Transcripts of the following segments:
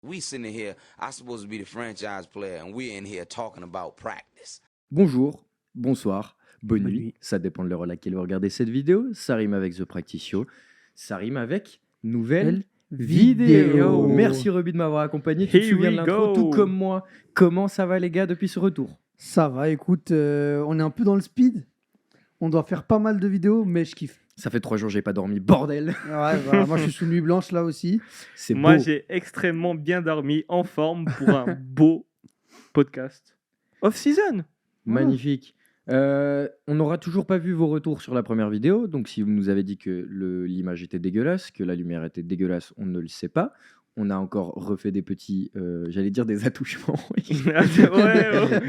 We sitting here, I'm supposed to be the franchise player, and we're in here talking about practice. Bonjour, bonsoir, bonne Bonne nuit. nuit. Ça dépend de l'heure à laquelle vous regardez cette vidéo. Ça rime avec The Practice Show. Ça rime avec nouvelle vidéo. Merci Ruby de m'avoir accompagné. Tu te Here souviens de we l'intro, go. tout comme moi. Comment ça va les gars depuis ce retour? Ça va, écoute, on est un peu dans le speed. On doit faire pas mal de vidéos, mais je kiffe. Ça fait 3 jours que j'ai pas dormi, bordel. Ouais, voilà, moi je suis sous nuit blanche là aussi. C'est Moi, beau. j'ai extrêmement bien dormi, en forme pour un beau podcast. Off-season. Magnifique. On n'aura toujours pas vu vos retours sur la première vidéo, donc si vous nous avez dit que l'image était dégueulasse, que la lumière était dégueulasse, on ne le sait pas. On a encore refait des petits, j'allais dire des attouchements, des,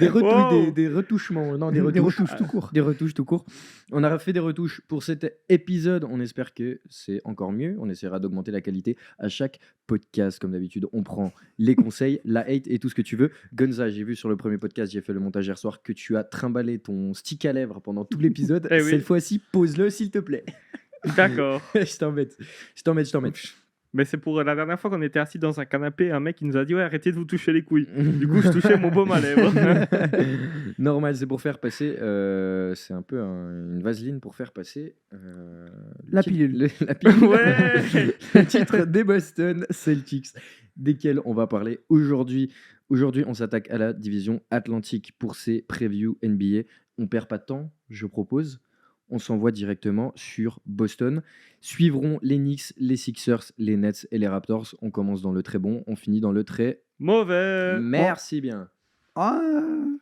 Wow. des retouchements, non, des Des retouches, retouches tout court. des retouches tout court. On a fait des retouches pour cet épisode, on espère que c'est encore mieux, on essaiera d'augmenter la qualité à chaque podcast, comme d'habitude, on prend les conseils, la hate et tout ce que tu veux. Gonza, j'ai vu sur le premier podcast, j'ai fait le montage hier soir, que tu as trimballé ton stick à lèvres pendant tout l'épisode. Eh oui. Cette fois-ci, pose-le s'il te plaît. D'accord. je t'embête. Mais c'est pour la dernière fois qu'on était assis dans un canapé, un mec qui nous a dit ouais, arrêtez de vous toucher les couilles. Du coup, je touchais mon baume à lèvres. Normal, c'est pour faire passer. C'est un peu une vaseline pour faire passer. La pilule. La pilule. Ouais. Le titre des Boston Celtics, desquels on va parler aujourd'hui. Aujourd'hui, on s'attaque à la division Atlantique pour ces previews NBA. On perd pas de temps, je propose. On s'envoie directement sur Boston. Suivront les Knicks, les Sixers, les Nets et les Raptors. On commence dans le très bon, on finit dans le très Mauvais. merci bien. Ah,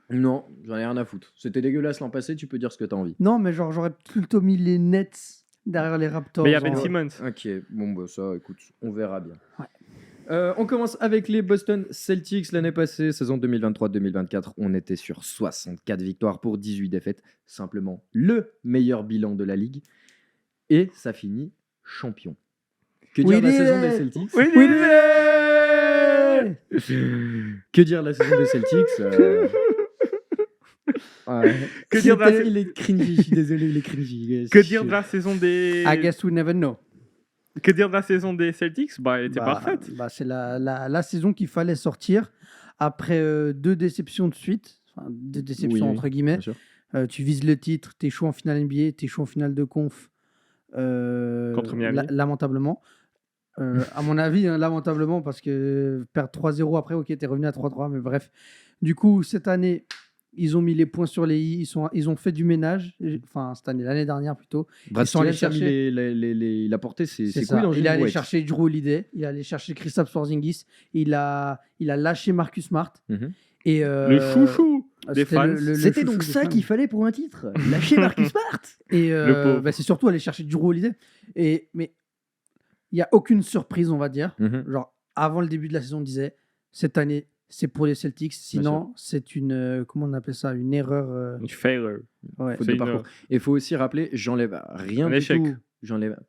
Non, j'en ai rien à foutre. C'était dégueulasse l'an passé, tu peux dire ce que t'as envie. non, mais genre j'aurais plutôt mis les Nets derrière les Raptors. Mais il y a en Ben vrai. Simmons. Ok, bon bah ça, écoute, on verra bien. Ouais. On commence avec les Boston Celtics l'année passée, saison 2023-2024. On était sur 64 victoires pour 18 défaites. Simplement le meilleur bilan de la ligue. Et ça finit champion. Que dire de la saison des Celtics Oui, Que dire de la saison des Celtics ouais. Que dire de la Il est cringy, je suis désolé, il est cringy. Que dire de la saison des. I guess we never know. Que dire de la saison des Celtics? Bah, elle était parfaite. Bah, c'est la saison qu'il fallait sortir après 2 déceptions de suite. Enfin, 2 déceptions Oui, entre guillemets. bien sûr. Tu vises le titre, t'es chaud en finale NBA, t'es chaud en finale de conf. Contre Miami. Lamentablement. À mon avis, hein, lamentablement, parce que perdre 3-0 après, ok, t'es revenu à 3-3, mais bref. Du coup, cette année, ils ont mis les points sur les i, ils ont fait du ménage. Enfin, cette année, l'année dernière plutôt. Brad Ils sont allés Stevens a mis chercher- il a porté ses C'est couilles ça. dans Il une est allé brouette. chercher Drew Holiday, il est allé chercher Kristaps Porzingis, il a lâché Marcus Smart. Mhm. Et, Le chouchou des c'était fans. le C'était chouchou donc des ça fans. qu'il fallait pour un titre. Lâcher Marcus Smart. Et Le pauvre. bah, c'est surtout aller chercher Drew Holiday. Mais il n'y a aucune surprise, on va dire. Mhm. Genre, avant le début de la saison, on disait cette année, c'est pour les Celtics. Sinon, c'est une. Comment on appelle ça? Une erreur. Une failure. Ouais. Faute C'est de une- parcours. Et il faut aussi rappeler, j'enlève rien Un du échec. tout.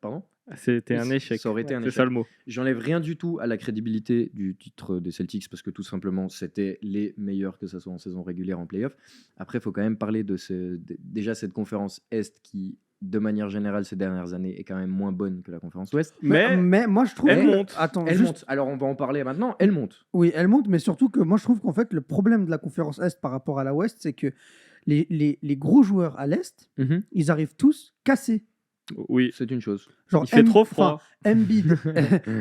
Pardon. C'était un échec. Ça aurait été un C'est échec. ça le mot. J'enlève rien du tout à la crédibilité du titre des Celtics parce que tout simplement c'était les meilleurs, que ce soit en saison régulière, en playoff. Après, il faut quand même parler de déjà cette conférence Est qui, de manière générale, ces dernières années, est quand même moins bonne que la conférence Ouest. Mais moi, je trouve. elle que- monte. Attends, Elle juste- monte. Alors on va en parler maintenant. Elle monte. Oui, elle monte, mais surtout que moi, je trouve qu'en fait, le problème de la conférence Est par rapport à la Ouest, c'est que les gros joueurs à l'Est, ils arrivent tous cassés. Oui. C'est une chose. Genre, Il fait trop froid. Embiid,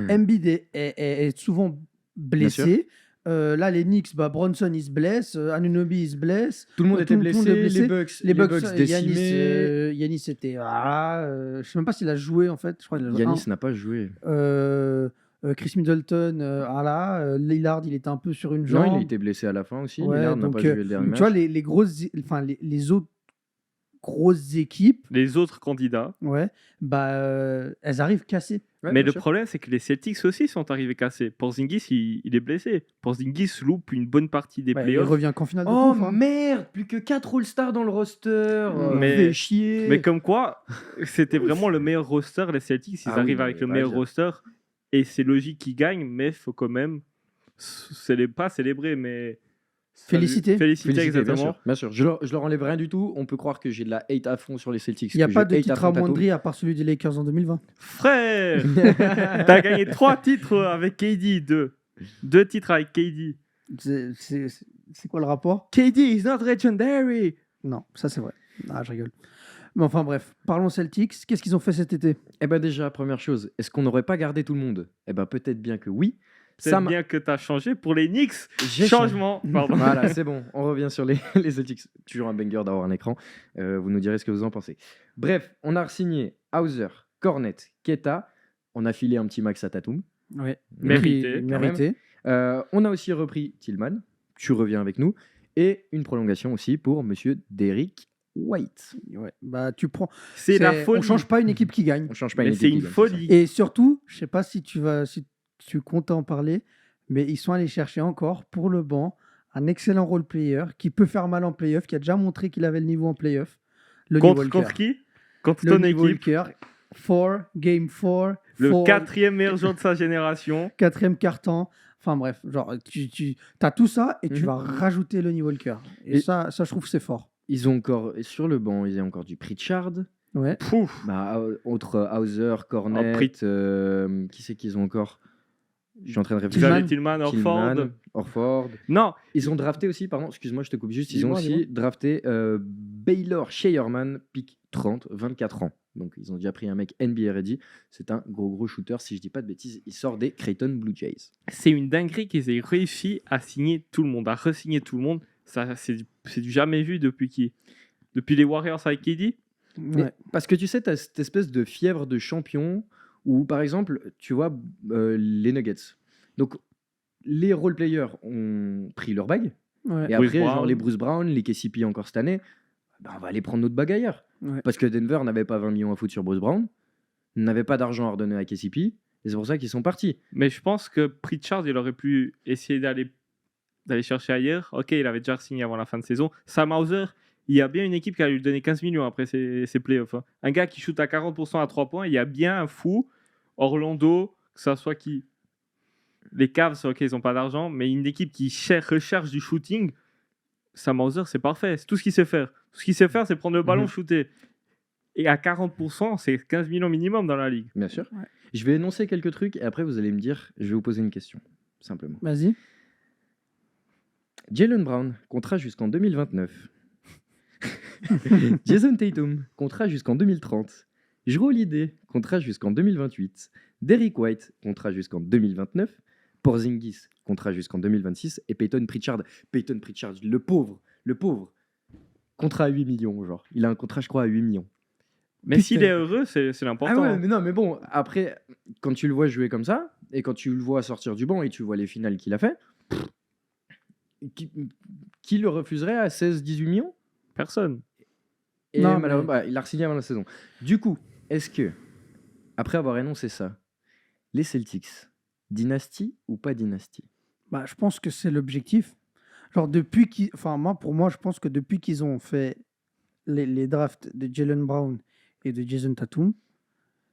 Embiid est souvent blessé. Là, les Knicks, Bronson, il se blesse. Anunoby, il se blesse. Tout le monde Tout était le monde blessé. est blessé. Les Bucks Yanis, décimés. Yanis était. Je sais même pas s'il a joué, en fait. Je crois qu'il a joué Yanis n'a pas joué. Chris Middleton, Lillard, il était un peu sur une jambe. Non, il a été blessé à la fin aussi. Ouais, Lillard n'a donc, pas joué le dernier tu match. vois, les grosses, les autres grosses équipes, Les autres candidats. ouais, elles arrivent cassées. Ouais, Mais bien le sûr. problème, c'est que les Celtics aussi sont arrivés cassés. Porzingis, il est blessé. Porzingis loupe une bonne partie des Ouais, il playoffs. revient qu'en finale de Oh conf. Hein. merde, plus que 4 All-Stars dans le roster. Mais- Fait chier. Mais comme quoi, c'était vraiment le meilleur roster. Les Celtics, ils Ah oui, arrivent non, avec mais le meilleur vas-y. roster. Et c'est logique qu'ils gagnent, mais il faut quand même pas célébrer, mais Féliciter. Féliciter, Féliciter, bien exactement. sûr, bien sûr. Je leur enlève rien du tout. On peut croire que j'ai de la hate à fond sur les Celtics. Il n'y a que pas je de hate titre à fond Tatum. moindrir à part celui des Lakers en 2020. Frère, t'as gagné 3 titres avec KD, 2. 2 titres avec KD. C'est quoi le rapport? KD is not legendary. Non, ça c'est vrai. Ah, je rigole. Mais enfin bref, parlons Celtics. Qu'est-ce qu'ils ont fait cet été? Eh ben déjà, première chose, est-ce qu'on n'aurait pas gardé tout le monde? Eh ben peut-être bien que oui. C'est Sam, bien que tu as changé pour les Knicks. j'ai Changement. Pardon. Voilà, c'est bon. On revient sur les Celtics. Toujours un banger d'avoir un écran. Vous nous direz ce que vous en pensez. Bref, on a signé Hauser, Cornet, Keta. On a filé un petit max à Tatum. Ouais. Mérité, quand Mérité. On a aussi repris Tillman. Tu reviens avec nous. Et une prolongation aussi pour monsieur Derrick White. Ouais. Bah tu prends. C'est la folie. On change pas une équipe qui gagne. On change pas Mais une c'est équipe une qui gagne, folie. Et surtout, je sais pas si tu comptes en parler, mais ils sont allés chercher encore pour le banc un excellent role player qui peut faire mal en playoff, qui a déjà montré qu'il avait le niveau en playoff. Le Contre qui? Contre ton équipe. Walker. Game 4. Le 4e meilleur joueur de sa génération. 4e carton. Enfin bref, genre tu as tout ça et tu Mhm. vas rajouter Lonnie Walker. Et Et- ça, je trouve que c'est fort. Ils ont encore, et sur le banc, ils ont encore du Pritchard. Ouais. Pouf. Bah, autre Hauser, Cornet. Qui c'est qu'ils ont encore? Je suis en train de Vous réfléchir. avez Tillman, Horford. Tillman, Horford. Non, Ils ont drafté aussi, pardon, excuse-moi, je te coupe juste. Ils ont Dis-moi, aussi dis-moi. drafté Baylor Scheierman, pick 30, 24 ans. Donc ils ont déjà pris un mec NBA ready. C'est un gros shooter, si je dis pas de bêtises. Il sort des Creighton Blue Jays. c'est une dinguerie qu'ils aient réussi à signer tout le monde, à re-signer tout le monde. Ça, c'est du jamais vu depuis qui? Depuis les Warriors avec KD? Mais Ouais. parce que tu sais, tu as cette espèce de fièvre de champion où, par exemple, tu vois, les Nuggets. Donc, les role-players ont pris leur bague. Ouais. Et Bruce après, genre Brown. les Bruce Brown, les KCP encore cette année, ben, on va aller prendre notre bague ailleurs. Ouais. Parce que Denver n'avait pas 20 millions à foutre sur Bruce Brown, n'avait pas d'argent à redonner à KCP, et c'est pour ça qu'ils sont partis. Mais je pense que Pritchard, il aurait pu essayer d'aller chercher ailleurs. Ok, il avait déjà signé avant la fin de saison. Sam Hauser, il y a bien une équipe qui a lui donné 15 millions après ses playoffs. Hein. Un gars qui shoot à 40% à 3 points, il y a bien un fou. Orlando, que ça soit qui. Les Cavs, ok, ils n'ont pas d'argent, mais une équipe qui recherche du shooting, Sam Hauser, c'est parfait. C'est tout ce qu'il sait faire. Tout ce qu'il sait faire, c'est prendre le ballon, Mhm. shooter. Et à 40%, c'est 15 millions minimum dans la ligue. Bien sûr. Ouais. Je vais énoncer quelques trucs, et après, vous allez me dire, je vais vous poser une question, simplement. Vas-y. Jalen Brown, contrat jusqu'en 2029. Jason Tatum, contrat jusqu'en 2030. Jrue Holiday, contrat jusqu'en 2028. Derrick White, contrat jusqu'en 2029. Porzingis, contrat jusqu'en 2026. Et Peyton Pritchard, le pauvre, contrat à 8 millions, genre. Il a un contrat, je crois, à 8 millions. Mais s'il est heureux, c'est l'important. Ah ouais, mais non, mais bon, après, quand tu le vois jouer comme ça, et quand tu le vois sortir du banc et tu vois les finales qu'il a fait, qui le refuserait à 16-18 millions? Personne. Et Non, malheureusement, mais- bah, il a re-signé avant la saison. Du coup, est-ce que, après avoir énoncé ça, les Celtics, dynastie ou pas dynastie? Bah, je pense que c'est l'objectif. Genre, depuis qu'ils. Enfin, pour moi, je pense que depuis qu'ils ont fait les drafts de Jalen Brown et de Jason Tatum,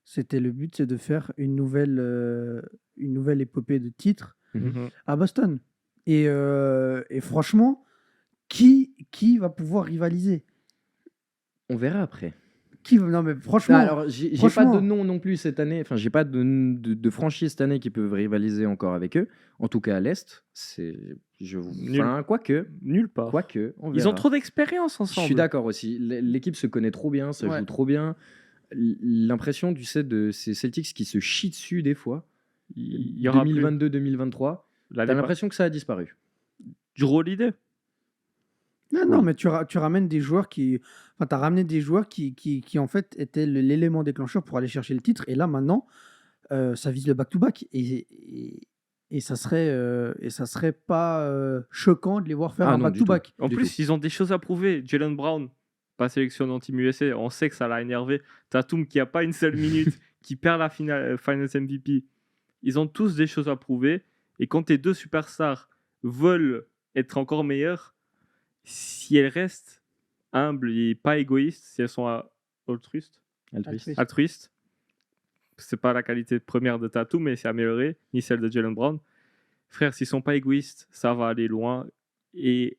c'était le but, c'est de faire une nouvelle épopée de titres Mhm. à Boston. Et franchement, qui va pouvoir rivaliser? On verra après. Non, mais franchement, Alors, j'ai pas franchement. de nom non plus cette année. Enfin, j'ai pas de franchise cette année qui peuvent rivaliser encore avec eux. En tout cas, à l'Est, Nul. Enfin, quoique, Nulle part. on Ils verra. ont trop d'expérience Je ensemble. suis d'accord aussi. L'équipe se connaît trop bien, ça Ouais. joue trop bien. L'impression, tu sais, de ces Celtics qui se chient dessus des fois. Il y aura 2022-2023. T'as l'impression que ça a disparu. du Holiday. Non, mais tu ramènes des joueurs qui. Enfin, tu as ramené des joueurs qui en fait, étaient l'élément déclencheur pour aller chercher le titre. Et là, maintenant, ça vise le back-to-back. Et ça serait pas choquant de les voir faire Ah un non, du back-to-back. En Du plus, ils ont des choses à prouver. Jalen Brown, pas sélectionné en Team USA, on sait que ça l'a énervé. Tatum qui a pas une seule minute, qui perd la Finals MVP. Ils ont tous des choses à prouver. Et quand tes deux superstars veulent être encore meilleurs, si elles restent humbles et pas égoïstes, si elles sont altruistes, c'est pas la qualité première de Tatum, mais c'est amélioré, ni celle de Jalen Brown. Frère, s'ils sont pas égoïstes, ça va aller loin. Et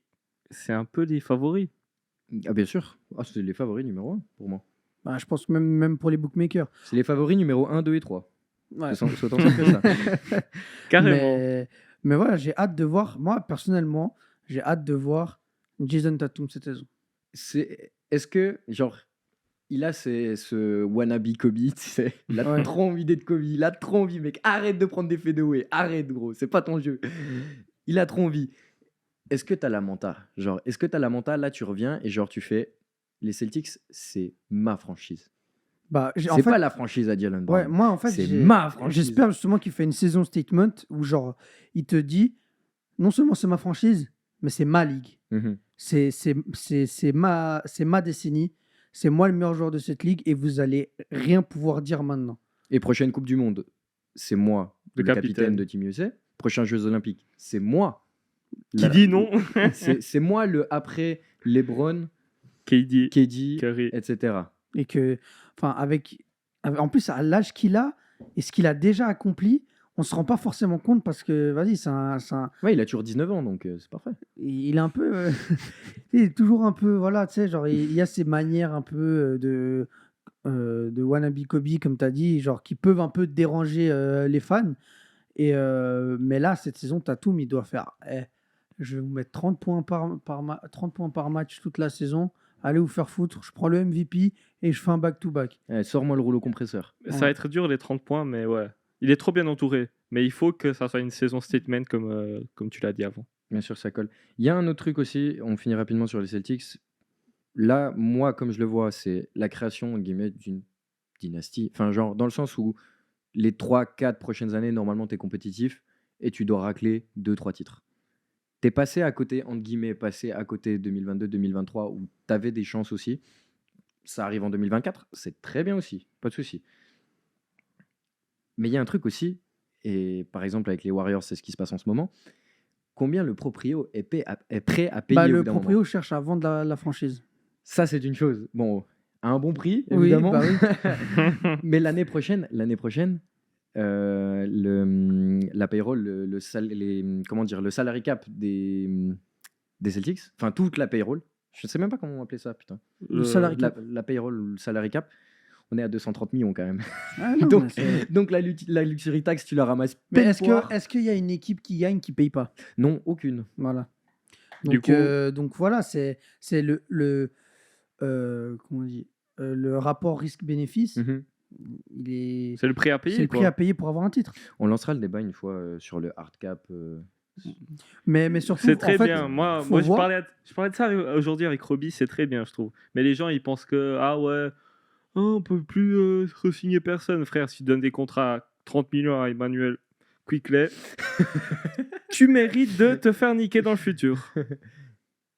c'est un peu des favoris. Ah, bien sûr. Ah, c'est les favoris numéro 1 pour moi. Bah, je pense que même pour les bookmakers. C'est les favoris numéro 1, 2 et 3. Ouais. C'est autant simple que ça. Carrément. Mais voilà, j'ai hâte de voir. Moi, personnellement, j'ai hâte de voir Jason Tatum cette saison. Est-ce que, genre, il a ce wannabe Kobe, tu sais, il a Ouais. trop envie d'être Kobe, il a trop envie, mec, arrête de prendre des fadeaways, arrête, gros, c'est pas ton jeu. Il a trop envie. Est-ce que t'as la menta? Genre, est-ce que t'as la menta, là, tu reviens et genre, tu fais, les Celtics, c'est ma franchise. Bah, C'est en fait, pas la franchise à Jalen ouais, Brown. moi, en fait, C'est ma franchise. j'espère justement qu'il fait une saison statement où, genre, il te dit, non seulement c'est ma franchise, mais c'est ma ligue. Mhm. C'est ma décennie. C'est moi le meilleur joueur de cette ligue et vous allez rien pouvoir dire maintenant. Et prochaine Coupe du Monde, c'est moi, Le le capitaine capitaine. de Team USA. Prochains Jeux Olympiques, c'est moi. Qui dit non? C'est moi le après LeBron, KD, KD, Curry. etc. Et que, enfin, en plus, à l'âge qu'il a et ce qu'il a déjà accompli, on se rend pas forcément compte parce que, vas-y, Ouais, il a toujours 19 ans, donc c'est parfait. il est un peu. Il est toujours un peu. Voilà, tu sais, genre, il y a ces manières un peu de wannabe Kobe, comme tu as dit, genre, qui peuvent un peu déranger les fans. Mais là, cette saison, Tatum, il doit faire. Je vais vous mettre 30 points 30 points par match toute la saison. Allez vous faire foutre. Je prends le MVP et je fais un back-to-back. Sors-moi le rouleau compresseur. Ça va être dur les 30 points, mais ouais. Il est trop bien entouré. Mais il faut que ça soit une saison statement comme tu l'as dit avant. Bien sûr, ça colle. Il y a un autre truc aussi, on finit rapidement sur les Celtics. Là, moi, comme je le vois, c'est la création, entre guillemets, d'une dynastie. Enfin, genre, dans le sens où les 3-4 prochaines années, normalement, tu es compétitif et tu dois racler 2-3 titres. Tu es passé à côté, entre guillemets, passé à côté 2022-2023 où tu avais des chances aussi. Ça arrive en 2024, c'est très bien aussi, pas de souci. Mais il y a un truc aussi, et par exemple avec les Warriors, c'est ce qui se passe en ce moment. Combien le proprio est prêt à payer Bah, au le bout d'un moment. proprio cherche à vendre la franchise. Ça, c'est une chose. Bon, à un bon prix, Oui, évidemment. bah oui. Mais l'année prochaine, la payroll, le salary cap des Celtics, enfin toute la payroll, je sais même pas comment on appelait ça, putain. Le salary cap. La payroll ou le salary cap, on est à 230 millions quand même. Ah non, Donc, mais c'est- Donc la luxury tax, tu la ramasses. mais pile est-ce poire. qu'il y a une équipe qui gagne qui paye pas? Non, aucune. Voilà. Du Donc, coup- donc voilà, c'est comment on dit, le rapport risque-bénéfice. Mhm. Il est, C'est le prix à c'est payer. le prix quoi. à payer pour avoir un titre. On lancera le débat une fois sur le hard cap. Mais surtout, C'est très en fait, bien. Moi, faut je voir- parlais de ça aujourd'hui avec Roby, c'est très bien, je trouve. Mais les gens, ils pensent que, ah ouais, on peut plus re-signer personne. Frère, si tu donnes des contrats à 30 millions à Emmanuel Quickley, tu mérites de te faire niquer dans le futur.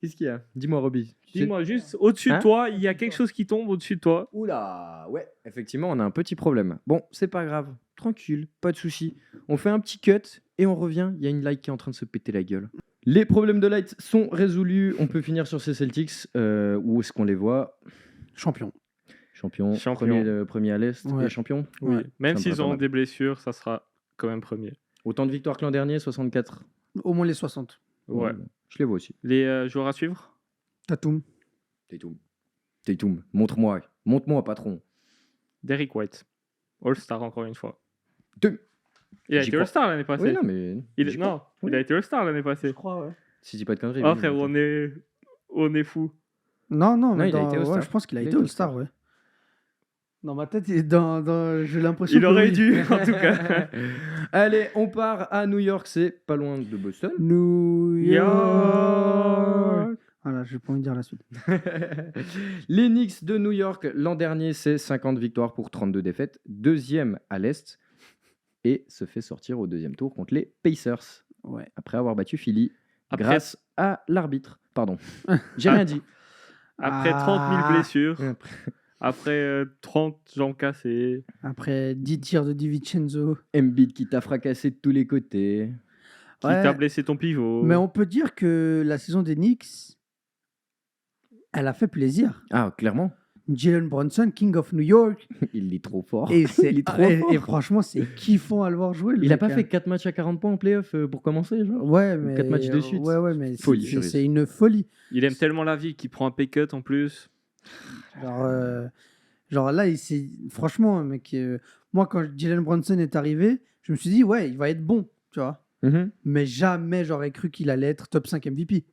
Qu'est-ce qu'il y a? Dis-moi, Roby. Dis-moi, juste au-dessus Hein de toi, il y a quelque chose qui tombe au-dessus de toi. Oula, ouais, effectivement, on a un petit problème. Bon, c'est pas grave, tranquille, pas de souci. On fait un petit cut et on revient. Il y a une light qui est en train de se péter la gueule. Les problèmes de light sont résolus. On peut finir sur ces Celtics. Où est-ce qu'on les voit? champion. Champion. Champion. Premier à l'Est Ouais. et champion. Oui. Ouais, Même ça me s'ils paraît pas ont mal. des blessures, ça sera quand même premier. Autant de victoires que l'an dernier, 64. Au moins les 60. Ouais. Je les vois aussi. Les joueurs à suivre? Tatum. Tatum. Montre-moi, patron. Derrick White. All-Star encore une fois. Deux. Il a J'y été crois. All-Star l'année passée. Oui, non, mais. j'y Non, crois. Oui. il a été All-Star l'année passée. crois, ouais. Si je dis pas de conneries. Oh oui, frère, mais- on est fou. Non, mais il a été All-Star. je pense qu'il a Il a été été All-Star, All-Star. ouais. Dans ma tête, j'ai l'impression Il que aurait oui. dû, en tout cas. Allez, on part à New York, c'est pas loin de Boston. New York. York. Voilà, je vais pas envie de dire la suite. Les Knicks de New York, l'an dernier, c'est 50 victoires pour 32 défaites. Deuxième à l'Est. Et se fait sortir au deuxième tour contre les Pacers. Ouais. Après avoir battu Philly Après- grâce à l'arbitre. Pardon. J'ai rien dit. Après Ah. 30 000 blessures, après 30 jambes cassées, Après 10 tirs de DiVincenzo. Embiid qui t'a fracassé de tous les côtés. qui Ouais. t'a blessé ton pivot. Mais on peut dire que la saison des Knicks, elle a fait plaisir. Ah, clairement. Jalen Brunson, King of New York. Il est trop fort. Et, c'est, Il est trop et, fort. et franchement, c'est kiffant à le voir jouer. le Il a mec, pas hein. fait 4 matchs à 40 points en playoff pour commencer, genre. Ouais, mais 4 matchs de suite. Ouais, mais Folie, c'est furieuse. une folie. Il aime tellement la vie qu'il prend un pay cut en plus. Genre là, franchement, mec, moi, quand Jalen Brunson est arrivé, je me suis dit, ouais, il va être bon, tu vois. mais jamais j'aurais cru qu'il allait être top 5 MVP.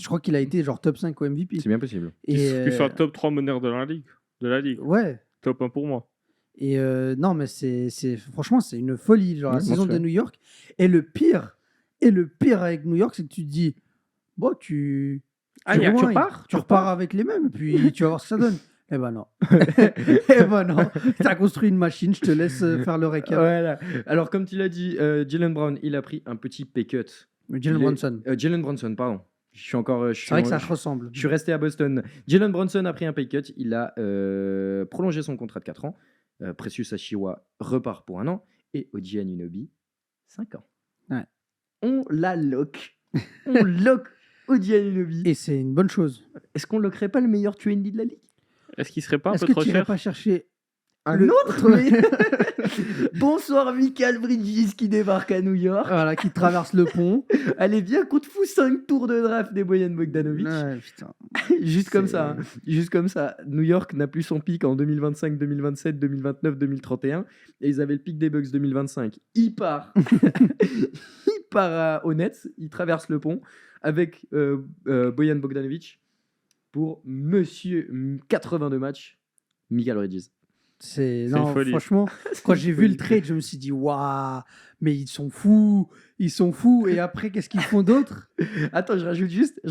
Je crois qu'il a été genre top 5 au MVP. C'est bien possible. Et Qu'il soit top 3 meneur de la ligue. ouais. Top 1 pour moi. Et non, mais franchement, c'est une folie, genre la Ouais, saison bien de sûr. New York. Et le pire avec New York, c'est que tu te dis, bon, tu repars avec les mêmes, et puis tu vas voir ce que ça donne. Eh ben non. Eh ben non. T'as construit une machine, je te laisse faire le récap. Voilà. Alors, comme tu l'as dit, Jalen Brown, il a pris un petit pay cut. Jalen Brunson. Jalen Brunson, pardon. Je suis encore. C'est vrai que ça se ressemble. Je suis resté à Boston. Jalen Brunson a pris un pay cut. Il a prolongé son contrat de 4 ans. Precious Achiuwa repart pour 1 an. Et Oji Anunoby, 5 ans. Ouais. On la lock. On lock Oji Anunoby. Et c'est une bonne chose. Est-ce qu'on lockerait pas le meilleur QND de la ligue? Est-ce qu'il serait pas un Est-ce peu que trop tu irais cher pas chercher Un le autre Bonsoir, Michael Bridges qui débarque à New York. voilà, qui traverse le pont. Allez, viens qu'on te fout 5 tours de draft des Bojan Bogdanovic. Ouais, putain. Juste comme C'est- ça. Hein. Juste comme ça. New York n'a plus son pic en 2025, 2027, 2029, 2031. Et ils avaient le pic des Bucks 2025. Il part. Il part aux Nets. Il traverse le pont avec Bojan Bogdanovic pour Monsieur 82 matchs. Michael Bridges. C'est C'est non, une folie. franchement, quand j'ai vu le trade, je me suis dit waouh, mais ils sont fous. Et après, qu'est-ce qu'ils font d'autre? Attends, je rajoute juste.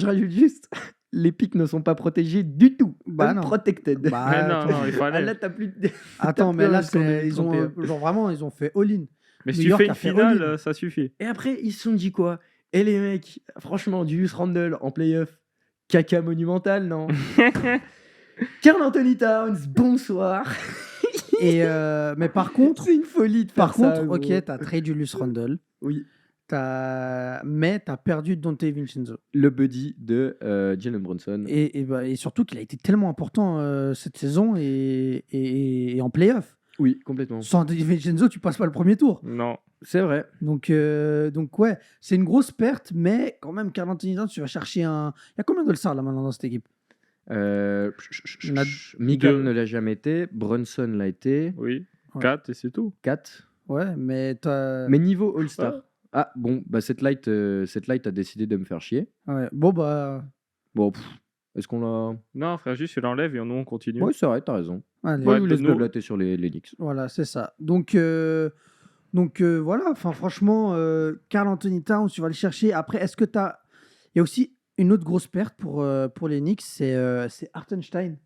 Les pics ne sont pas protégés du tout. Bah non. Unprotected. Bah, Mais non, attends, non, il Ah, fallait. là, t'as plus de... attends, mais t'as là, plus un ils ont 31. genre vraiment, ils ont fait all-in. Mais si New tu York fais a une fait finale, all-in. ça suffit. Et après, ils se sont dit quoi? Et les mecs, franchement, Julius Randle en playoff, caca monumental, non? Karl Anthony Towns, bonsoir. Et mais par contre, C'est une folie de faire ça, gros. ok, t'as trade Julius Randle, Oui, mais t'as perdu Dante Vincenzo. le buddy de Jalen Brunson. Et surtout qu'il a été tellement important cette saison et en playoff. Oui, complètement. Sans Vincenzo, tu passes pas le premier tour. Non. C'est vrai. Donc ouais, c'est une grosse perte, mais quand même, Karl Anthony Towns, tu vas chercher un. Il y a combien de All-Stars là maintenant dans cette équipe? Il y en a Migan deux. ne l'a jamais été, Brunson l'a été, Oui. Ouais. 4 et c'est tout. 4. Ouais, mais t'as. Mais niveau All-Star. Ouais. Ah bon, bah cette light a décidé de me faire chier. Ouais. Bon, bah. Bon, est-ce qu'on l'a... Non, frère, juste, il enlève et nous, on continue. Oui, c'est vrai, t'as raison. Allez. Moi, Ouais, je vous laisse donne-nous- blablater sur les Knicks. Voilà, c'est ça. Donc voilà, enfin franchement, Karl Anthony Towns, tu vas le chercher. Après, est-ce que tu as. Il y a aussi une autre grosse perte pour les Knicks, c'est Hartenstein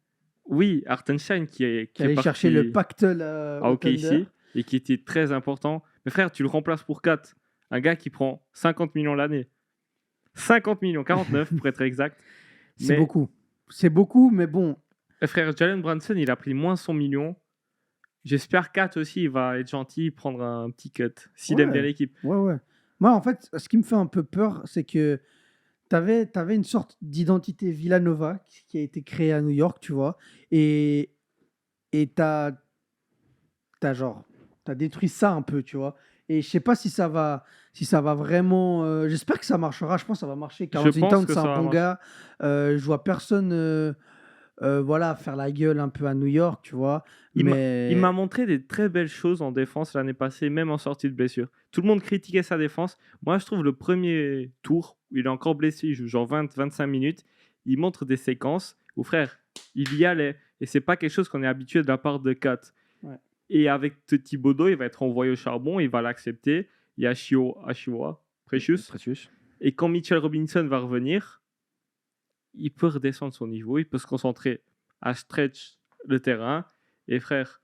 Oui, Hartenstein qui est qui allait parti chercher le pactole à au OK Thunder. ici et qui était très important. Mais frère, tu le remplaces pour 4. Un gars qui prend 50 millions l'année. 50 millions, 49 pour être exact. C'est Mais- beaucoup. C'est beaucoup, mais bon. Et frère, Jalen Brunson, il a pris moins 100 millions. J'espère 4 aussi, il va être gentil, prendre un petit cut s'il aime Ouais. bien l'équipe. Ouais. Moi, en fait, ce qui me fait un peu peur, c'est que tu avais une sorte d'identité Villanova qui a été créée à New York, tu vois. Et t'as détruit ça un peu, tu vois. Et je sais pas si ça va vraiment. J'espère que ça marchera. Je pense que ça va marcher. Karl Anthony pense Towns, que c'est ça un va bon gars. Je vois personne voilà, faire la gueule un peu à New York, tu vois. Il Mais m'a montré des très belles choses en défense l'année passée, même en sortie de blessure. Tout le monde critiquait sa défense. Moi, je trouve le premier tour, où il est encore blessé, il joue genre 20-25 minutes, il montre des séquences où, frère, il y allait. Et c'est pas quelque chose qu'on est habitué de la part de Kat. Ouais. Et avec Thibodeau, il va être envoyé au charbon, il va l'accepter. Il y a Achiuwa, Precious. Precious. Et quand Mitchell Robinson va revenir, il peut redescendre son niveau, il peut se concentrer à stretch le terrain. Et frère,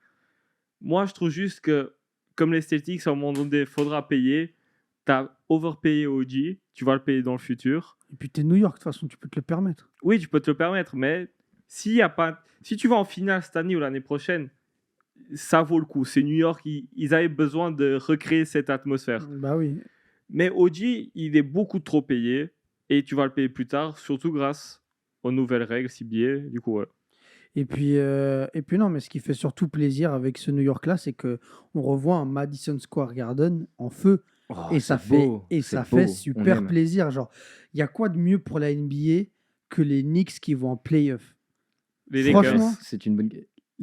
moi je trouve juste que, comme les Celtics, à un moment donné, il faudra payer. Tu as overpayé OG, tu vas le payer dans le futur. Et puis t'es New York, de toute façon, tu peux te le permettre. Oui, tu peux te le permettre, mais si tu vas en finale cette année ou l'année prochaine, ça vaut le coup. C'est New York, ils avaient besoin de recréer cette atmosphère. Bah oui. Mais OG, il est beaucoup trop payé et tu vas le payer plus tard, surtout grâce aux nouvelles règles CBA. Du coup, ouais. Et puis non, mais ce qui fait surtout plaisir avec ce New York-là, c'est que on revoit un Madison Square Garden en feu. Oh, Et ça c'est beau, fait, c'est fait beau, on super aime. plaisir. Genre, il y a quoi de mieux pour la NBA que les Knicks qui vont en playoff? Les Franchement, Lakers. C'est une bonne...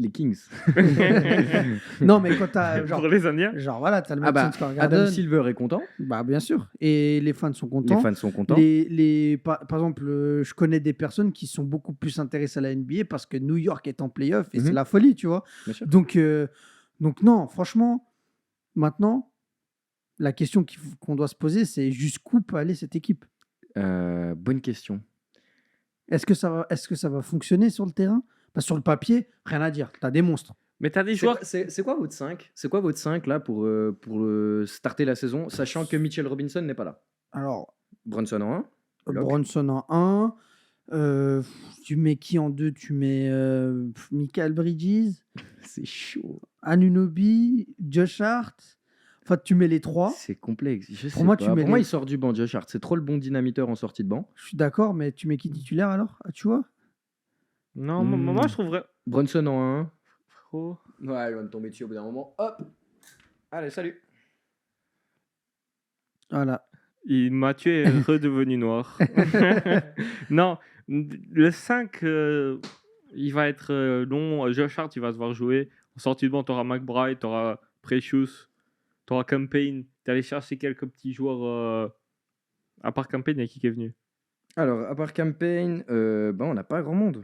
Les Kings. Non, mais quand t'as genre, Pour les Indiens. voilà, t'as le Madison Square Adam Garden. Silver est content. Bah bien sûr. Et les fans sont contents. Les fans sont contents. Par exemple, je connais des personnes qui sont beaucoup plus intéressées à la NBA parce que New York est en playoff et c'est la folie, tu vois. Bien sûr. Donc non, franchement, maintenant, la question qu'on doit se poser, c'est jusqu'où peut aller cette équipe. Bonne question. Est-ce que ça va fonctionner sur le terrain? Parce que sur le papier, rien à dire. T'as des monstres. Mais t'as des joueurs. C'est quoi votre 5? C'est quoi votre 5 là pour starter la saison, sachant que Mitchell Robinson n'est pas là? Alors, Brunson en 1. Lock. Bronson en 1. Tu mets qui en 2? Tu mets Michael Bridges, C'est chaud. Anunoby, Josh Hart. Enfin, tu mets les 3. C'est complexe. Je sais Pour moi, pas. tu mets Pour moi, les- il sort du banc, Josh Hart. C'est trop le bon dynamiteur en sortie de banc. Je suis d'accord, mais tu mets qui titulaire alors? Ah, tu vois? Non, moi je trouverais. Brunson en 1. Frérot. Ouais, il va me tomber dessus au bout d'un moment. Hop. Allez, salut. Voilà. Mathieu est redevenu noir. Non, le 5, il va être long. Josh Hart, il va devoir jouer. En sortie de banc, tu auras McBride, tu auras Precious, tu auras Campaign. Tu allé chercher quelques petits joueurs. À part Campaign, il y a qui est venu? Alors, à part Campaign, on n'a pas grand monde.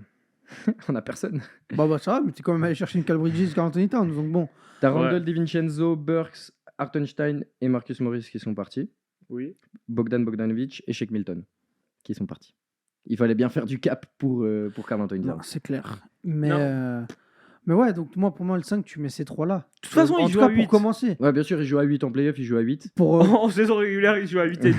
On n'a personne. Bah ça va, mais t'es quand même allé chercher Michael Bridges, Karl Anthony Towns, donc bon. T'as Ouais. Randall DiVincenzo, Burks, Hartenstein et Marcus Morris qui sont partis. Oui. Bogdan Bogdanovic et Shake Milton qui sont partis. Il fallait bien faire du cap pour Karl Anthony Non, Towns. c'est clair. Mais, Non. mais ouais, donc pour moi, le 5, tu mets ces 3-là. De toute façon, En il tout joue cas, à 8. pour commencer. Ouais, bien sûr, il joue à 8 en playoff, il joue à 8. Pour, En saison régulière, il joue à 8,5.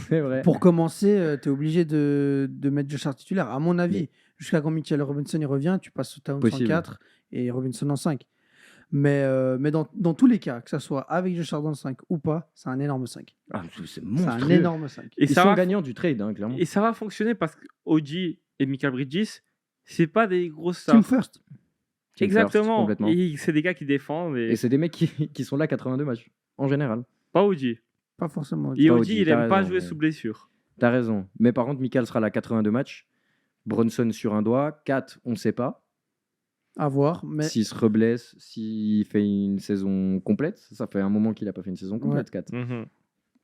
C'est vrai. pour commencer, tu es obligé de mettre Josh Hart titulaire. À mon avis, jusqu'à quand Mitchell Robinson il revient, tu passes au Towns en Possible. 4 et Robinson en 5. Mais dans tous les cas, que ça soit avec Josh Hart dans le 5 ou pas, c'est un énorme 5. Ah, c'est C'est monstrueux. un énorme 5. Et Ils ça sont va gagnants du trade, hein, clairement. Et ça va fonctionner parce que OG et Michael Bridges, c'est pas des grosses Team stars. first. Team first, Exactement. complètement. Et c'est des gars qui défendent. Et c'est des mecs qui sont là 82 matchs, en général. Pas OG. Pas forcément. Et Pas OG, OG, il t'as aime pas raison, jouer mais- sous blessure. T'as raison. Mais par contre, Michael sera là 82 matchs. Brunson sur un doigt. 4, on ne sait pas. À voir. Mais S'il se reblesse, s'il fait une saison complète. Ça fait un moment qu'il n'a pas fait une saison complète, 4.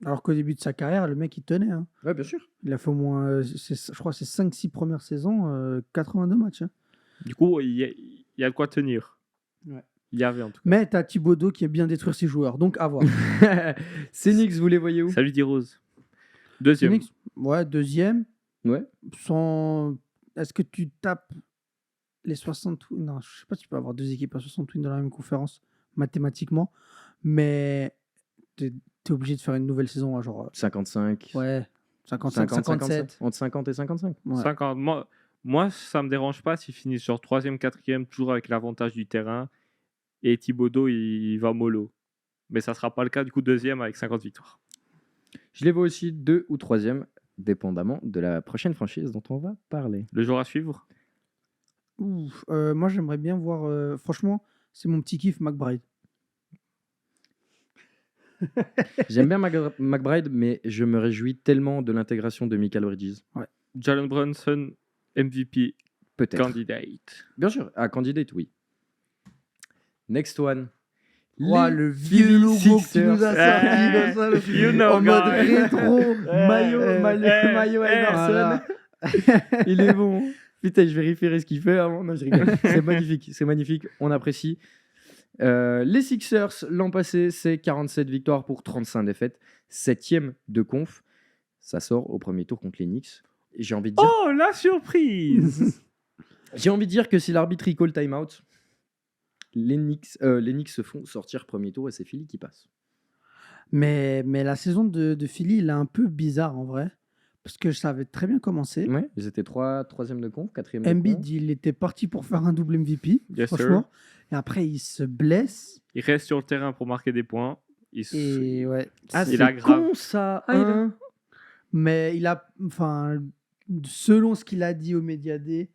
alors qu'au début de sa carrière, le mec, il tenait. Hein. Ouais, bien sûr. Il a fait au moins, je crois, ses 5-6 premières saisons, 82 matchs. Hein. Du coup, il y a de quoi tenir. Ouais. Il y avait en tout cas. Mais t'as Thibodeau qui aime bien détruire ses joueurs. Donc, à voir. Phoenix, vous les voyez où? Salut D-Rose. Deuxième. Phoenix, ouais, deuxième. Ouais. Est-ce que tu tapes les 60 wins? Non, je sais pas si tu peux avoir deux équipes à 60 wins dans la même conférence, mathématiquement. Mais t'es obligé de faire une nouvelle saison, genre. 55. Ouais, 55, 57. Entre 50 et 55. Ouais. 50. Moi, ça me dérange pas s'ils finissent genre 3e, 4e, toujours avec l'avantage du terrain. Et Thibodeau, il va mollo. Mais ça sera pas le cas, du coup, 2e avec 50 victoires. Je les vois aussi 2 ou 3e, dépendamment de la prochaine franchise dont on va parler. Le joueur à suivre? Ouf, moi, j'aimerais bien voir. Franchement, c'est mon petit kiff, McBride. J'aime bien McBride, mais je me réjouis tellement de l'intégration de Michael Bridges. Jalen Brunson, MVP Peut-être. candidate. Bien sûr, à candidate, oui. Next one. Ouah, Les le vieux logo que tu nous as Sixers. sorti comme ça, You know, en mode guy. rétro. Maillot Emerson. Voilà. Il est bon. Putain, je vérifierai ce qu'il fait avant. Non, je rigole. C'est magnifique. C'est magnifique. On apprécie. Les Sixers, l'an passé, c'est 47 victoires pour 35 défaites. 7e de conf. Ça sort au premier tour contre les Knicks. Et j'ai envie de dire, Oh, la surprise! j'ai envie de dire que si l'arbitre il call timeout, les Knicks se font sortir premier tour et c'est Philly qui passe. Mais la saison de Philly, il est un peu bizarre en vrai. Parce que ça avait très bien commencé. Ouais, ils étaient 3e de conf, 4e de conf. Embiid, il était parti pour faire un double MVP, Yes, franchement. Et après, il se blesse. Il reste sur le terrain pour marquer des points. Et ouais. Ah, Il c'est a grave. con ça. Ah, il a- hein. Mais il a, enfin, selon ce qu'il a dit au Media Day,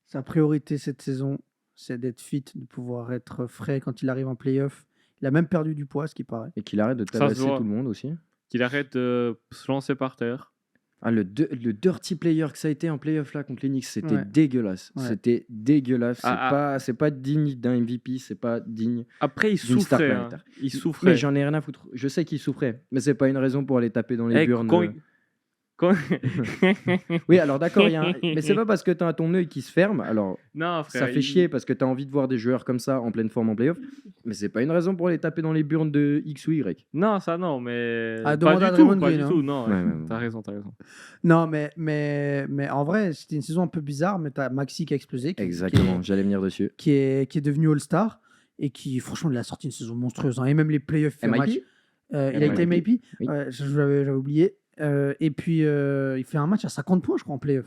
sa priorité cette saison, c'est d'être fit, de pouvoir être frais quand il arrive en playoff. Il a même perdu du poids, ce qui paraît. Et qu'il arrête de Ça se tabasser voit. tout le monde aussi. Qu'il arrête de se lancer par terre. Ah, le dirty player que ça a été en playoff là contre les Knicks, c'était Ouais. dégueulasse. Ouais. C'était dégueulasse. Ah, C'est pas digne d'un MVP, c'est pas digne. Après, il D'une star souffrait. Hein. planétaire. Il Mais souffrait. j'en ai rien à foutre. Je sais qu'il souffrait, mais c'est pas une raison pour aller taper dans les Eh, burnes. quand- Oui, alors d'accord, mais c'est pas parce que t'as ton œil qui se ferme. Alors Non, frère. ça fait chier parce que t'as envie de voir des joueurs comme ça en pleine forme en playoff, mais c'est pas une raison pour aller taper dans les burnes de X ou Y. Non, ça non, mais. Ah, pas demande à du tout, Draymond pas Green, du hein. tout. Non, Ouais, ouais, ouais. t'as raison, t'as raison. Non, mais en vrai, c'était une saison un peu bizarre, mais t'as Maxi qui a explosé, Exactement, j'allais venir dessus. qui est devenu All-Star et qui, franchement, il a sorti une saison monstrueuse. Hein. Et même les playoffs, il fait un match. MIP Il a été MIP? MIP. Oui. Ouais, j'avais oublié. Et puis, il fait un match à 50 points, je crois, en playoff.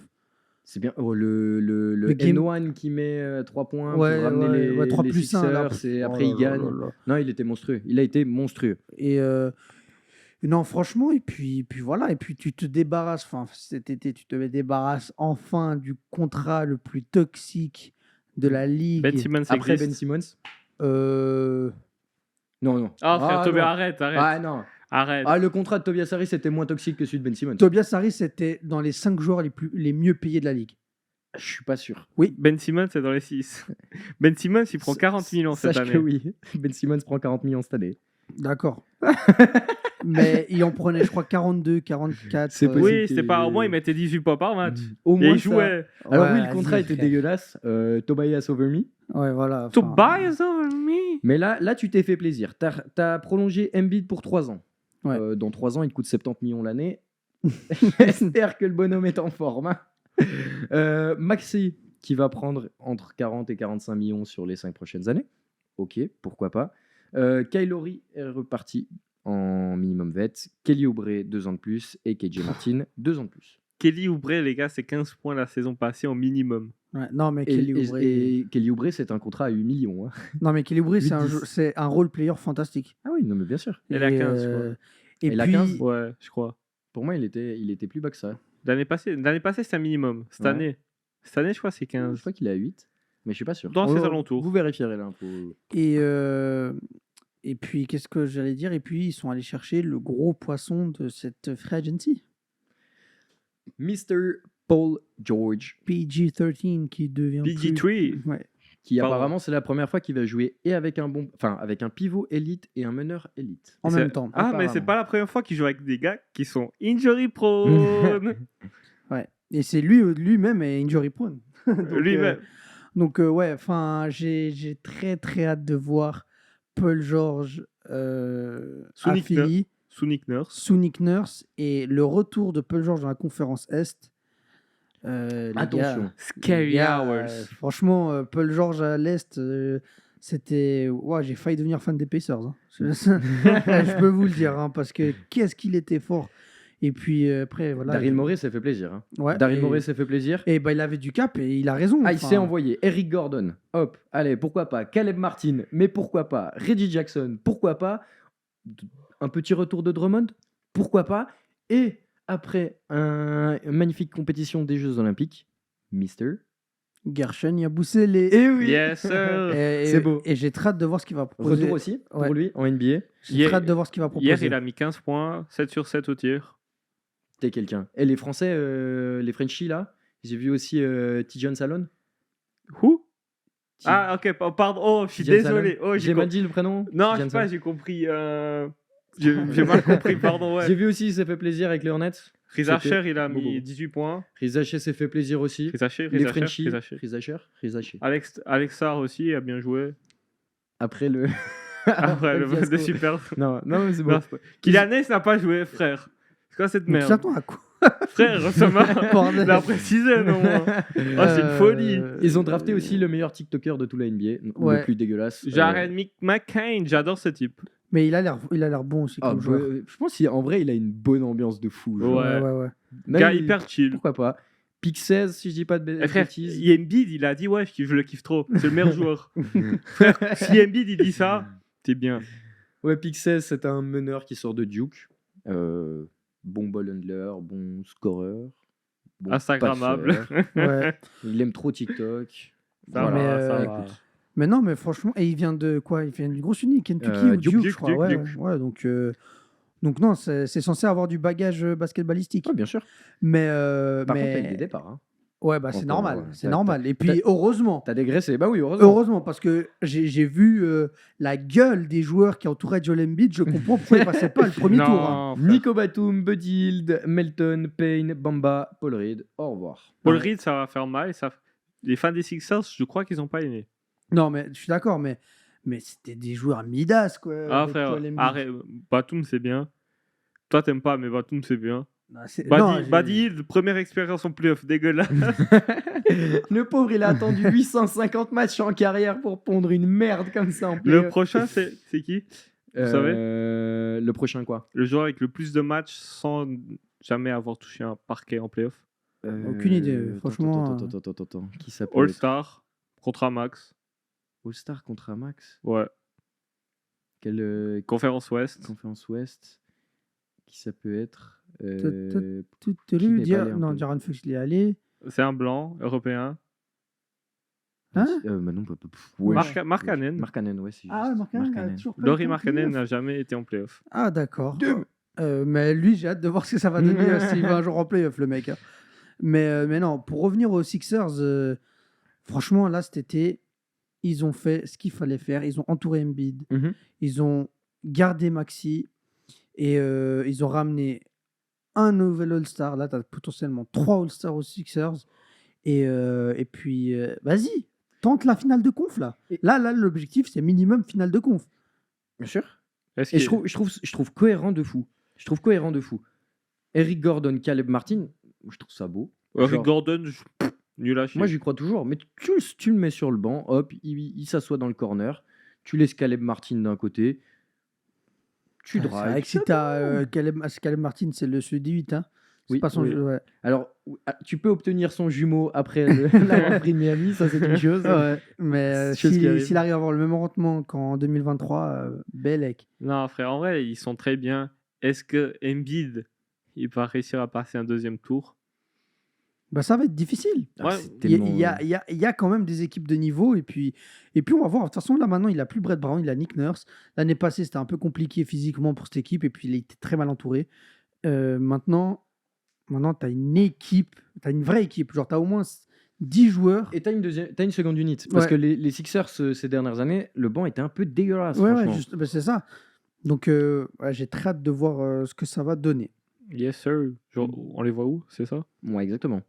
C'est bien. Oh, le game- N1 qui met 3 points Ouais, pour ramener ouais, les, 3 les plus 1, là. Sixers et Oh après là il là gagne. là là. Non, il était monstrueux. Il a été monstrueux. Et non, franchement, et puis voilà, et puis tu te débarrasses, enfin cet été, tu te débarrasses enfin du contrat le plus toxique de la ligue. Ben Simmons Après Ben existe. Simmons. Euh, Non. Ah, frère, Tobias, non. arrête. Ah non. Arrête. Ah, le contrat de Tobias Harris était moins toxique que celui de Ben Simmons. Tobias Harris était dans les 5 joueurs les mieux payés de la ligue. Je suis pas sûr. Ben Simmons, c'est dans les 6. Ben Simmons, il prend 40 millions cette Sache année. que oui. Ben Simmons prend 40 millions cette année. D'accord. Mais il en prenait, je crois, 42, 44. C'est possible. Oui, c'était pas. Au moins, il mettait 18 points par match. Au Et moins il ça. jouait. Alors Ouais, oui, le contrat vas-y, était frère. dégueulasse. Tobias over me. Ouais, voilà. enfin, Tobias over me. Mais là, tu t'es fait plaisir. T'as prolongé Embiid pour 3 ans. Ouais. Dans 3 ans, il te coûte 70 millions l'année. J'espère que le bonhomme est en forme. Hein. Maxi, qui va prendre entre 40 et 45 millions sur les 5 prochaines années. Ok, pourquoi pas. Kyle Lowry est reparti en minimum vet. Kelly Oubre, 2 ans de plus. Et KJ Martin, 2 ans de plus. Kelly Oubre, les gars, c'est 15 points la saison passée en minimum. ouais, non, mais Et, Kelly Oubre, et Kelly Oubre, c'est un contrat à 8 millions. Hein. non, mais Kelly Oubre, c'est 8-10. c'est un role player fantastique. Ah oui, non, mais bien sûr. Elle a 15, et Elle a puis, 15? Ouais, je crois. Pour moi, il était plus bas que ça. L'année passée, c'est un minimum. Cette Ouais. année, je crois, c'est 15. Je crois qu'il est à 8, mais je suis pas sûr. Dans ces alentours. Vous vérifierez l'info. et puis, qu'est-ce que j'allais dire? Et puis, ils sont allés chercher le gros poisson de cette free agency. Mr. Paul George, PG-13 qui devient PG3. Ouais. qui Pardon. apparemment c'est la première fois qu'il va jouer et avec avec un pivot élite et un meneur élite. En C'est- même temps. Ah, mais c'est Apparemment. pas la première fois qu'il joue avec des gars qui sont injury prone. Ouais. Et c'est lui-même est injury prone. Donc, Lui-même. Ouais, enfin, j'ai très très hâte de voir Paul George Sous à Nick Philly, Sous Nick Nurse. sous Nick Nurse, et le retour de Paul George dans la conférence Est. Les Attention. gars, Scary les gars, hours. franchement, Paul George à l'Est, c'était. Ouais, j'ai failli devenir fan des Pacers. Hein. Je peux vous le dire, hein, parce que qu'est-ce qu'il était fort. Et puis après, voilà. Daryl Morey s'est fait plaisir. Hein. Ouais, Daryl et- Morey s'est fait plaisir. Et bah, il avait du cap et il a raison. Ah, il enfin. s'est envoyé Eric Gordon. Hop, allez, pourquoi pas. Caleb Martin, mais pourquoi pas. Reggie Jackson, pourquoi pas. Un petit retour de Drummond, pourquoi pas. Et après une magnifique compétition des Jeux Olympiques, Mister. Gershon Yabusele. Et oui Yes, sir. C'est beau. Et j'ai très hâte de voir ce qu'il va proposer. Retour aussi pour Ouais. lui en NBA. J'ai très hâte de voir ce qu'il va proposer. Hier, il a mis 15 points, 7 sur 7 au tir. T'es quelqu'un. Et les Français, les Frenchies là, j'ai vu aussi Tijon Salon. Who? Ah, ok, pardon. Oh, je suis Tijan désolé. Salon. Oh, J'ai mal dit le prénom. Non, je Tijan sais pas, Salon. j'ai compris. J'ai mal compris, pardon. Ouais. J'ai vu aussi, il s'est fait plaisir avec les Hornets. Chris Archer, il a Beau, mis beau. 18 points. Rizaché s'est fait plaisir aussi. Chris Archer, Les Frenchies. Chris Archer. Rizaché. Alex Sarr aussi a bien joué. Après le. Après le fiasco. de super. Non, non, mais c'est bon. Non, c'est pas- Kylian Hayes n'a pas joué, frère. C'est quoi cette Mais tu merde? t'attends à quoi? Frère, ça m'a. Bordel. l'a précisé, non moins. Oh, c'est une folie. Ils ont drafté aussi le meilleur TikToker de tout la NBA, Ouais. le plus dégueulasse. Jared McCain, j'adore ce type. Mais il a l'air bon aussi Ah, comme bah, joueur. je pense qu'en vrai, il a une bonne ambiance de fou. genre. Ouais. Ouais. Non, Gars il- hyper chill. Pourquoi pas. Pick 16, si je dis pas de Eh, frère, bêtises. il y a Embiid, il a dit ouais, je le kiffe trop. C'est le meilleur joueur. Frère, si Embiid il dit ça, t'es bien. Ouais, Pick 16, c'est un meneur qui sort de Duke. Bon ball handler, bon scoreur. Bon Instagrammable. passeur. Ouais. Il aime trop TikTok. Ça Voilà. va, va, ça mais, va. Mais non, mais franchement, et il vient de quoi? Il vient du gros Uni, Kentucky ou Duke, Duke, je crois. Duke, Ouais, Duke. ouais, donc Donc non, c'est censé avoir du bagage basketballistique. Ouais, bien sûr. Mais, Par contre, mais... t'as eu des départs. Hein. Ouais, bah c'est Encore, normal, ouais. c'est T'as- normal. Et puis heureusement, T'as dégraissé. Bah oui, heureusement. heureusement, parce que j'ai vu la gueule des joueurs qui entouraient Joel Embiid. Je comprends pourquoi il passait pas le premier non, tour. Hein. frère. Nico Batum, Buddy Hield, Melton, Payne, Bamba, Paul Reed. Au revoir. Paul Ouais. Reed, ça va faire mal. Les fans des Sixers, je crois qu'ils n'ont pas aimé. Non, mais je suis d'accord, mais c'était des joueurs Midas, quoi. Ah, avec frère, Joel Embiid. arrête. Batum, c'est bien. Toi, t'aimes pas, mais Batum, c'est bien. Non, non, Buddy Hield, première expérience en playoff, dégueulasse. Le pauvre, il a attendu 850 matchs en carrière pour pondre une merde comme ça en Le playoff. prochain, c'est qui? Vous savez Le prochain quoi Le joueur avec le plus de matchs sans jamais avoir touché un parquet en playoff. Aucune idée, franchement, Attends. Qui ça peut être All-Star, contre Max. All-Star contre Max. Ouais. Quelle Conférence Ouest. conférence Ouest? Qui ça peut être Qui n'est pas allé un non, peu Jaron Fox, il est allé. C'est un blanc, européen. Hein bah non, Markkanen. Markkanen, ouais. Ah, Markkanen, Laurie Markkanen n'a jamais été en playoff. Ah, d'accord. Mais lui, j'ai hâte de voir ce que ça va donner s'il va un jour en playoff, le mec. Hein. Mais non, pour revenir aux Sixers, franchement, là, cet été, ils ont fait ce qu'il fallait faire. Ils ont entouré Embiid. Mhm. Ils ont gardé Maxi. Et ils ont ramené un nouvel All-Star. Là, tu as potentiellement 3 All-Stars aux Sixers. Et puis, vas-y, tente la finale de conf, là. Là, l'objectif, c'est minimum finale de conf. Bien sûr. Est-ce Et qu'il- je trouve cohérent de fou. Eric Gordon, Caleb Martin, je trouve ça beau. Eric Genre- Gordon, nul à chier. Moi, j'y crois toujours. Mais tu le mets sur le banc, hop, il s'assoit dans le corner. Tu laisses Caleb Martin d'un côté. Tu C'est drives. vrai que si tu as Caleb Martin, c'est le celui 18. Hein. C'est Oui, pas son oui. jeu. Ouais. Alors, tu peux obtenir son jumeau après l'avoir pris de Miami, ça c'est une chose. Ouais, mais C'est chose qui arrive. s'il arrive à avoir le même rendement qu'en 2023, Belek. Non, frère, en vrai, ils sont très bien. Est-ce que Embiid, il va réussir à passer un deuxième tour? Bah, ça va être difficile. Ouais, c'est Il y, a- tellement- il y a quand même des équipes de niveau. Et puis on va voir. De toute façon, là, maintenant, il a plus Brett Brown, il a Nick Nurse. L'année passée, c'était un peu compliqué physiquement pour cette équipe. Et puis, il était très mal entouré. Maintenant, tu as une équipe. Tu as une vraie équipe. Genre, tu as au moins 10 joueurs. Et t'as une seconde unité. Parce Ouais. que les Sixers, ces dernières années, le banc était un peu dégueulasse. Ouais, franchement. bah, c'est ça. Donc, ouais, j'ai très hâte de voir ce que ça va donner. Yes, sir. Genre, on les voit où? C'est ça? Ouais, exactement.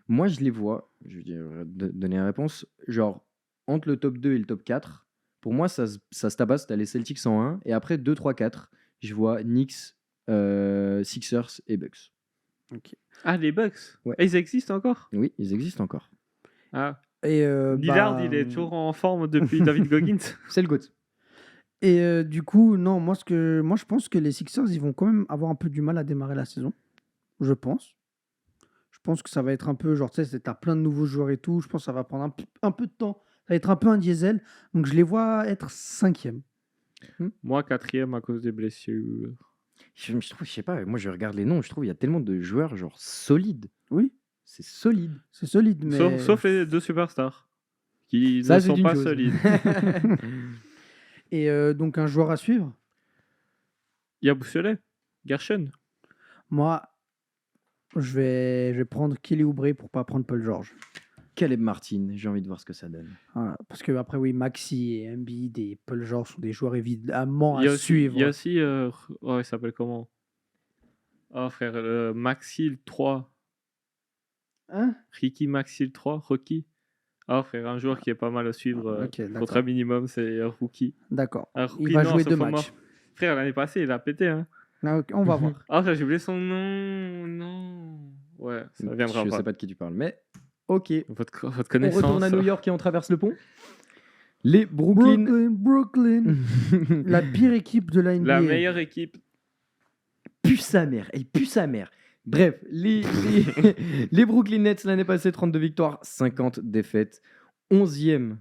Moi, je les vois, je vais dire, donner la réponse, genre entre le top 2 et le top 4. Pour moi, ça se tabasse. T'as les Celtics en 1. Et après, 2, 3, 4, je vois Knicks, Sixers et Bucks. Ah, les Bucks. Ouais. Ah, ils existent encore? Oui, ils existent encore. Ah. Et, Lillard, bah, il est toujours en forme depuis David Goggins. C'est le GOAT. Et du coup, non, moi, je pense que les Sixers, ils vont quand même avoir un peu du mal à démarrer la saison. Je pense. Je pense que ça va être un peu, genre, tu sais, t'as plein de nouveaux joueurs et tout. Je pense que ça va prendre un peu de temps. Ça va être un peu un diesel. Donc, je les vois être 5e. Moi, 4e à cause des blessures. Je sais pas, moi je regarde les noms, je trouve il y a tellement de joueurs genre solides. Oui, C'est solide. c'est solide, mais... Sauf les 2 superstars. Qui Ça, ne c'est sont une pas chose. solides. Et donc, un joueur à suivre. Il y a Bousselet, Gershon. Moi, je vais prendre Kelly Oubre pour pas prendre Paul George. Caleb Martin, j'ai envie de voir ce que ça donne. Voilà. Parce que après, oui, Maxi et Embiid et Paul George sont des joueurs évidemment Il y a à aussi, suivre. il y a aussi oh, il s'appelle comment? Oh frère, Maxi le 3. Hein Ricky Maxi le 3, Rocky. Oh frère, un joueur qui est pas mal à suivre Ok, d'accord. contre un minimum, c'est un rookie. D'accord. Un rookie, Il va non, jouer c'est 2 faux matchs. mort. Frère, l'année passée, il a pété. Hein. Ah, ok, on va voir. Ah frère, j'ai oublié son nom. Non. Ouais, ça viendra Je pas. sais pas de qui tu parles, mais ok. Votre On connaissance. retourne à New York et on traverse le pont. Les Brooklyn. Brooklyn. La pire équipe de la NBA. La meilleure équipe. Pue sa mère, elle pue sa mère. Bref, les Brooklyn Nets l'année passée, 32 victoires, 50 défaites. 11e.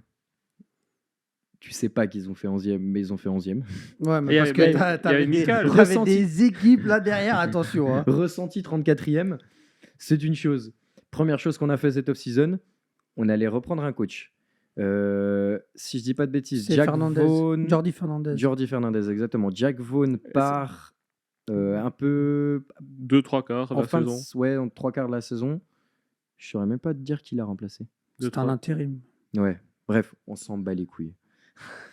Tu sais pas qu'ils ont fait 11e, mais ils ont fait 11e. Ouais, Et mais il y parce avait- que il y avait t'avais Michael. des équipes là derrière, attention. Hein. Ressenti 34e. C'est une chose. Première chose qu'on a fait cette off-season, on allait reprendre un coach. Si je dis pas de bêtises, C'est Jack Fernandez. Vaughn. Jordi Fernandez. Jordi Fernandez, exactement. Jack Vaughn part Un peu 2-3 quarts de en la fin saison. ouais, en 3/4 de la saison. Je saurais même pas te dire qui l'a remplacé. C'est un intérim. Ouais, bref, on s'en bat les couilles.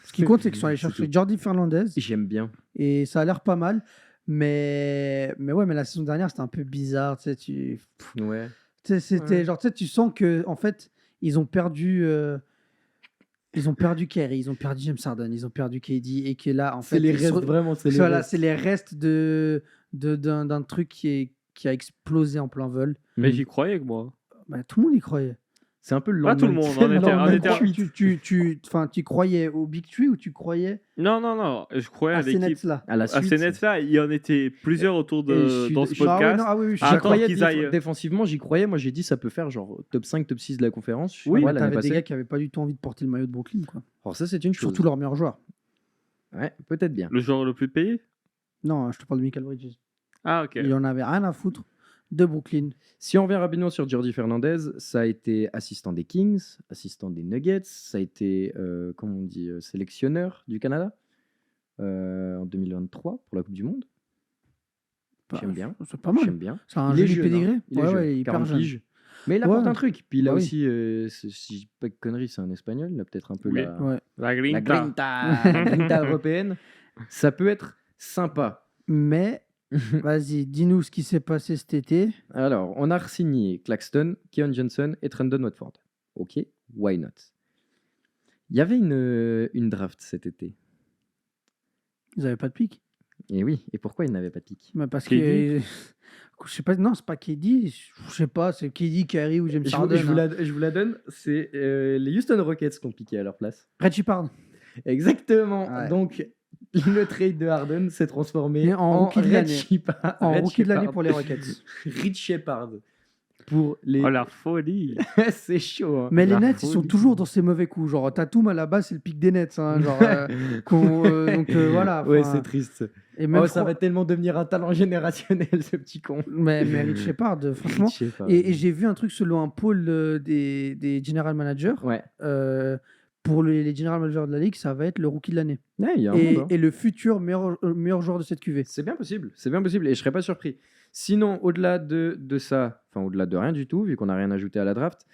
Ce qui compte, c'est qu'ils sont allés C'est chercher tout. Jordi Fernandez J'aime bien. et ça a l'air pas mal. Mais ouais, mais la saison dernière, c'était un peu bizarre. Tu sais, Ouais. c'était Ouais. genre, tu sais, tu sens que en fait, ils ont perdu. Ils ont perdu Kerry, ils ont perdu James Harden, ils ont perdu KD et que là, en fait, C'est les ils restes, se- vraiment, c'est les voilà, restes. c'est les restes d'un truc qui a explosé en plein vol. Mais Mhm. j'y croyais que moi. Bah, tout le monde y croyait. C'est un peu le Pas tout le lendemain. monde, c'est on le était- on lendemain était- de chute. Tu croyais au Big Tree ou tu croyais Non, je croyais à à ces l'équipe. Nets-là? À la À suite. ces Nets-là, il y en était plusieurs autour Et je de suis- dans je ce suis- Ah oui, podcast. non, ah oui, oui, je suis Ah, J'y d'accord. attends croyais qu'ils aillent. défensivement, j'y croyais. Moi, j'ai dit ça peut faire genre top 5, top 6 de la conférence. Oui, Ouais, mais l'année t'avais des passée. gars qui avaient pas du tout envie de porter le maillot de Brooklyn, quoi. Alors ça, c'est une chose. Surtout leurs meilleurs joueurs. Ouais, peut-être bien. Le joueur le plus payé? Non, je te parle de Michael Bridges. Ah, ok. Il en avait rien à foutre de Brooklyn. Si on revient rapidement sur Jordi Fernandez, ça a été assistant des Kings, assistant des Nuggets, ça a été, comment on dit, sélectionneur du Canada en 2023 pour la Coupe du Monde. Bah, J'aime bien. C'est pas mal. J'aime bien. C'est un Il est joli jeune, pédigré. hein. Il est Ouais, jeune, ouais, hyper 40 jeune. piges. Mais il apporte Ouais. un truc. Puis il a Bah oui. aussi, si je dis pas de conneries, c'est un espagnol. Il a peut-être un peu Oui. la, Ouais. La la grinta. grinta, la grinta européenne. Ça peut être sympa. Mais, vas-y, dis-nous ce qui s'est passé cet été. Alors, on a signé Claxton, Keon Johnson et Trendon Watford. Ok, why not? Il y avait une draft cet été. Ils avaient pas de pic. Et oui, et pourquoi ils n'avaient pas de pick? Mais parce KD? que. Je sais pas, non, c'est pas KD. Je sais pas, c'est KD, Kyrie ou James Harden. je vous la donne, c'est les Houston Rockets qui ont piqué à leur place. Reggie Shepard. Exactement. Ouais. Donc, le trade de Harden s'est transformé Mais en rookie de Red l'année. Shepard- En Red rookie de l'année Shepard. pour les Rockets. Rich Shepard. Pour les. Oh, la folie. C'est chaud. Hein. Mais les La Nets, ils sont folie. toujours dans ces mauvais coups. Genre, Tatum à la base, c'est le pic des Nets. Hein, genre, donc voilà. Ouais, enfin, c'est triste. Et même Oh, ça va tellement devenir un talent générationnel, ce petit con. mais Rich Shepard, franchement. Rich Shepard. Et j'ai vu un truc selon un pôle des general managers. Ouais. Pour les general managers de la ligue, ça va être le rookie de l'année. Ouais, il y a un Et, monde, hein. et le futur meilleur joueur de cette QV. C'est bien possible, c'est bien possible, et je serais pas surpris. Sinon, au-delà de ça, enfin au-delà de rien du tout, vu qu'on n'a rien ajouté à la draft,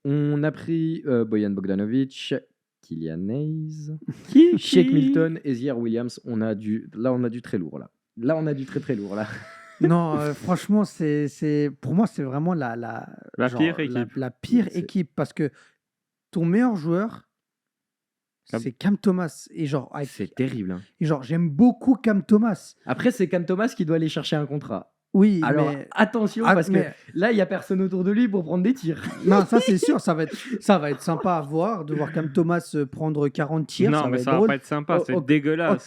on a pris Bojan Bogdanovic, Killian Hayes, Shake Milton et Ziaire Williams. On a du très lourd là. Là, on a du très très lourd là. Non, franchement, pour moi, c'est vraiment la pire équipe. La pire C'est- équipe parce que ton meilleur joueur, Cam- c'est Cam Thomas. Et C'est terrible. Hein. j'aime beaucoup Cam Thomas. Après, c'est Cam Thomas qui doit aller chercher un contrat. Oui, Alors mais. attention, Ah, parce que mais- là, il y a personne autour de lui pour prendre des tirs. Non, ça c'est sûr, ça va être sympa à voir, de voir Cam Thomas prendre 40 tirs. Non, ça mais va ça être va drôle. pas être sympa, Oh, c'est oh, dégueulasse.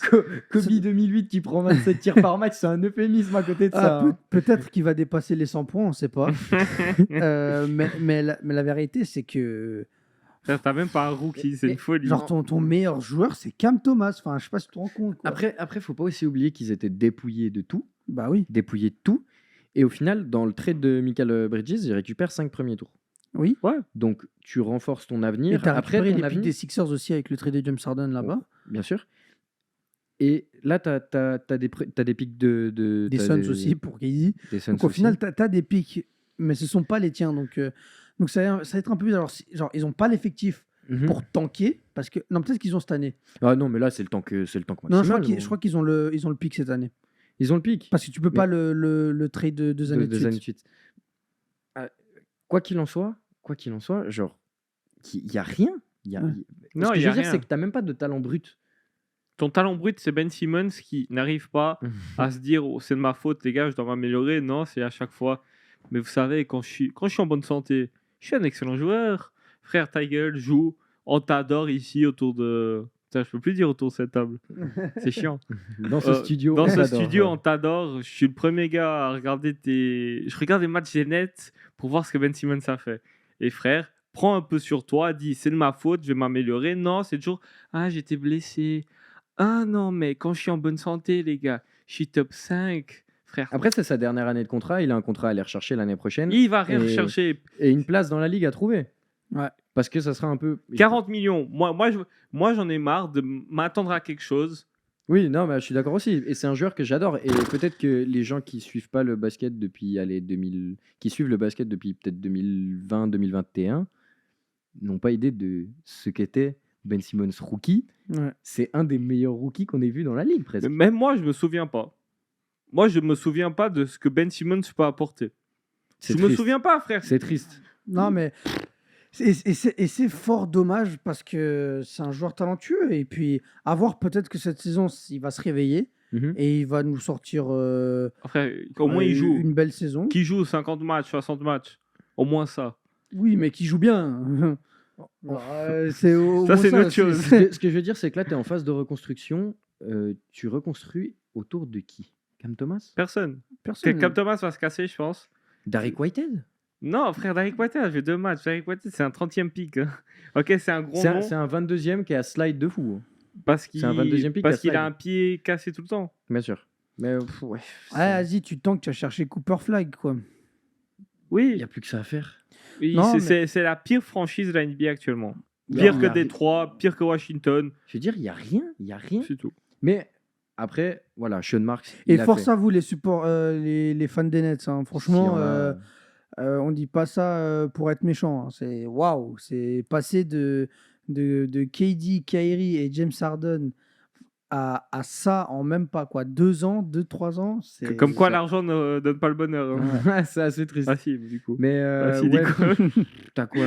Kobe 2008 qui prend 27 tirs par match, c'est un euphémisme à côté de ça. Ah, peut-être qu'il va dépasser les 100 points, on sait pas. Mais la vérité, c'est que Frère, t'as même pas un rookie, c'est Et- une folie. genre ton meilleur joueur, c'est Cam Thomas. Enfin, je sais pas si tu te rends compte. Quoi. Après, faut pas aussi oublier qu'ils étaient dépouillés de tout. Bah oui. Dépouillés de tout. Et au final, dans le trade de Michael Bridges, il récupère 5 premiers tours. Oui. Donc, tu renforces ton Et avenir. t'as Après, récupéré ton les pics avenir, des Sixers aussi avec le trade de James Harden là-bas. bien sûr. Et là, tu as des pics de Des t'as Suns aussi pour KD. Des Suns Donc au aussi. final, t'as des pics, mais ce sont pas les tiens. Donc ça va être un peu bizarre. Genre, ils ont pas l'effectif Mhm. pour tanker parce que non, peut-être qu'ils ont cette année. Ah non, mais là, c'est le temps que maximal. Non, je bon. crois qu'ils ont le pic cette année Ils ont le pic. parce que tu peux pas le trade de 2 années de Deux années suite. de suite. Quoi qu'il en soit, genre, il y a rien. Ouais. Non, Ce que il y je a veux dire, rien. c'est que t'as même pas de talent brut. Ton talent brut, c'est Ben Simmons qui n'arrive pas à se dire oh, c'est de ma faute, les gars, je dois m'améliorer. Non, c'est à chaque fois. Mais vous savez, quand je suis en bonne santé, je suis un excellent joueur. Frère, ta gueule, joue. On t'adore ici autour de. Putain, je peux plus dire autour de cette table. C'est chiant. Dans ce studio, Dans on ce t'adore. studio, on t'adore. Je suis le premier gars à regarder Je regarde les matchs des Nets pour voir ce que Ben Simmons a fait. Et frère, prends un peu sur toi, dis c'est de ma faute, je vais m'améliorer. Non, c'est toujours ah, j'étais blessé. Ah non, mais quand je suis en bonne santé, les gars, je suis top 5. Frère, Après, c'est sa dernière année de contrat. Il a un contrat à aller rechercher l'année prochaine. il va rien Et- rechercher. Et une place dans la ligue à trouver. Ouais. Parce que ça sera un peu. 40 millions. Moi, j'en ai marre de m'attendre à quelque chose Oui, non, mais je suis d'accord aussi. Et c'est un joueur que j'adore. Et peut-être que les gens qui suivent pas le basket depuis qui suivent le basket depuis peut-être 2020-2021 n'ont pas idée de ce qu'était Ben Simmons rookie. Ouais. C'est un des meilleurs rookies qu'on ait vu dans la ligue presque. Mais même moi, je me souviens pas. Moi, je me souviens pas de ce que Ben Simmons peut apporter. C'est Je me triste. souviens pas, frère. C'est triste. Non, mais. C'est fort dommage parce que c'est un joueur talentueux. Et puis, à voir peut-être que cette saison, il va se réveiller Mhm. et il va nous sortir Frère, au moins, il joue. une belle saison. Qui joue 50 matchs, 60 matchs. Au moins ça. Oui, mais qui joue bien. C'est au Ça, moins c'est une autre chose. Ce que je veux dire, c'est que là, tu es en phase de reconstruction. Tu reconstruis autour de qui? Cam Thomas? Personne. Personne. Cam Thomas va se casser, je pense. Derrick Whitehead? Non, frère, Derrick Whitehead a fait 2 matchs. Derrick Whitehead, c'est un 30e pick. Ok, c'est un gros nom. C'est un 22e qui a slide de fou. Parce qu'il c'est un 22e pick parce à qu'il slide. a un pied cassé tout le temps. Bien sûr. Mais ouais. Ah, vas-y, tu tentes que tu as cherché Cooper Flag, quoi. Il Oui, n'y a plus que ça à faire. oui, Non, c'est la pire franchise de la NBA actuellement. Il y Pire a que rien. Détroit, pire que Washington, Je veux dire, il n'y a rien. Il n'y a rien. c'est tout. Mais après, voilà, Sean Marks. Et il a force fait. à vous, les fans des Nets. Hein. Si Franchement, on a- on dit pas ça pour être méchant. Hein. C'est waouh. C'est passé de KD, Kyrie et James Harden à ça en même pas quoi 2 ans. C'est Comme quoi ça. l'argent ne donne pas le bonheur. Hein. c'est assez triste. Ah si, du coup. Mais Ah, si, ouais, du coup. t'as quoi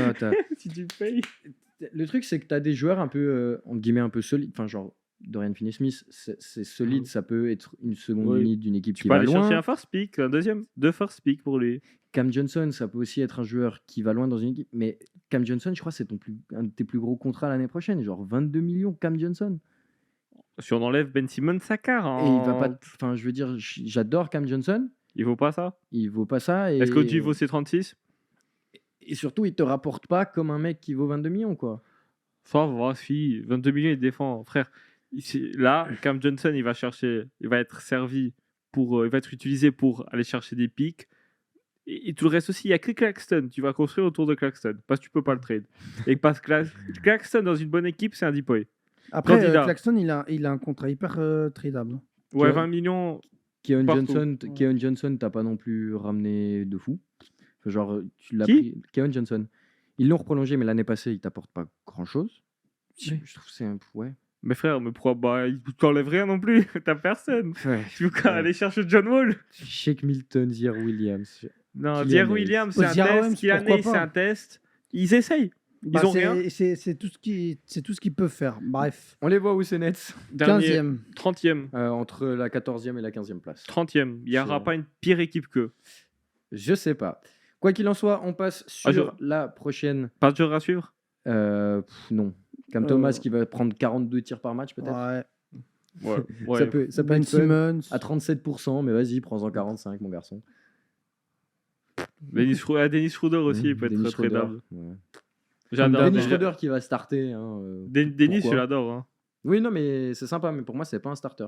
Si tu payes. Le truc, c'est que t'as des joueurs un peu, entre guillemets, un peu solides. Enfin, genre, Dorian Finney-Smith, c'est solide. Ça peut être une seconde Oui. unité d'une équipe Tu qui peux va aller chercher loin. un first pick, un deuxième, 2 first pick pour lui. Cam Johnson, ça peut aussi être un joueur qui va loin dans une équipe. Mais Cam Johnson, je crois, c'est un de tes plus gros contrats l'année prochaine. Genre 22 millions, Cam Johnson. Si on enlève Ben Simmons, ça carre. Et il va pas. Enfin, je veux dire, j'adore Cam Johnson. Il vaut pas ça. Il vaut pas ça. Et... Est-ce qu'O.J. vaut ses 36? Et surtout, il te rapporte pas comme un mec qui vaut 22 millions, quoi. Ça va, si. 22 millions, il défend. Frère, là, Cam Johnson, il va être servi pour. Il va être utilisé pour aller chercher des pics. Et tout le reste aussi, il n'y a que Claxton. Tu vas construire autour de Claxton. Parce que tu peux pas le trade. Et parce que Claxton, dans une bonne équipe, c'est un depoy. Après, candidat. Claxton, il a un contrat hyper tradable. Ouais, Tu vois, 20 millions. Keon Partout. Johnson, t'as pas non plus ramené de fou. Enfin, genre, tu l'as Qui pris. Keon Johnson. Ils l'ont reprolongé, mais l'année passée, il t'apporte pas grand chose. Oui. Je trouve que c'est un. Ouais. Mais frère, mais pourquoi bah, il t'enlève rien non plus. T'as personne. Ouais. Tu veux quoi, aller chercher John Wall? Shake Milton, Zier Williams. Non, Kylian Dier Hayes. Williams, c'est un Zier test. Williams, Kylian pourquoi Hayes, c'est pas un test. Ils essayent. Bah, Ils ont rien. C'est tout ce qu'ils peuvent faire. Bref. On les voit où ces Nets Dernier, 15e. 30e. Entre la 14e et la 15e place. 30e. Il n'y aura Sur- pas une pire équipe qu'eux. Je sais pas. Quoi qu'il en soit, on passe sur la prochaine. Pas de joueur à suivre? Non. Cam Thomas qui va prendre 42 tirs par match, peut-être. Ouais. Ouais. Ça peut Ben être fun. Simmons. À 37%, mais vas-y, prends-en 45, mon garçon. Dennis Schroeder aussi, il peut être Dennis très Schroeder, tradable. ouais. J'adore. Dennis Schroeder qui va starter. Hein, Dennis, je pourquoi l'adore. Hein. Oui, non, mais c'est sympa, mais pour moi, c'est pas un starter.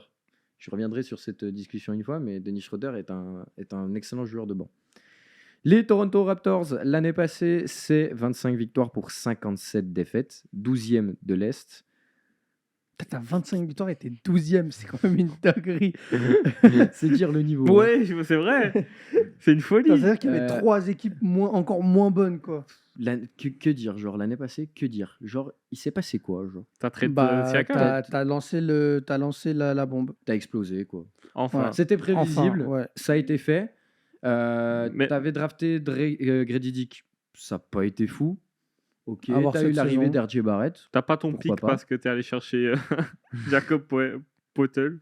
Je reviendrai sur cette discussion une fois, mais Dennis Schroeder est un excellent joueur de banc. Les Toronto Raptors, l'année passée, c'est 25 victoires pour 57 défaites, 12e de l'Est. T'as 25 victoires et t'es 12e. C'est quand même une dinguerie. C'est dire le niveau. hein. Ouais, c'est vrai. C'est une folie. C'est-à-dire qu'il y avait Euh, 3 équipes encore moins bonnes, quoi. Que dire, genre l'année passée, que dire, genre il s'est passé quoi, genre T'as traité Bah, Siakam. t'as lancé la bombe. t'as explosé quoi. Enfin. Voilà. C'était prévisible, Enfin, ouais. ça a été fait. Mais- T'avais drafté Grady Dick, ça n'a pas été fou. Ok, À voir t'as eu cette l'arrivée saison. d'RJ Barrett. T'as pas ton Pourquoi pic pas. parce que t'es allé chercher Jacob Poeltl.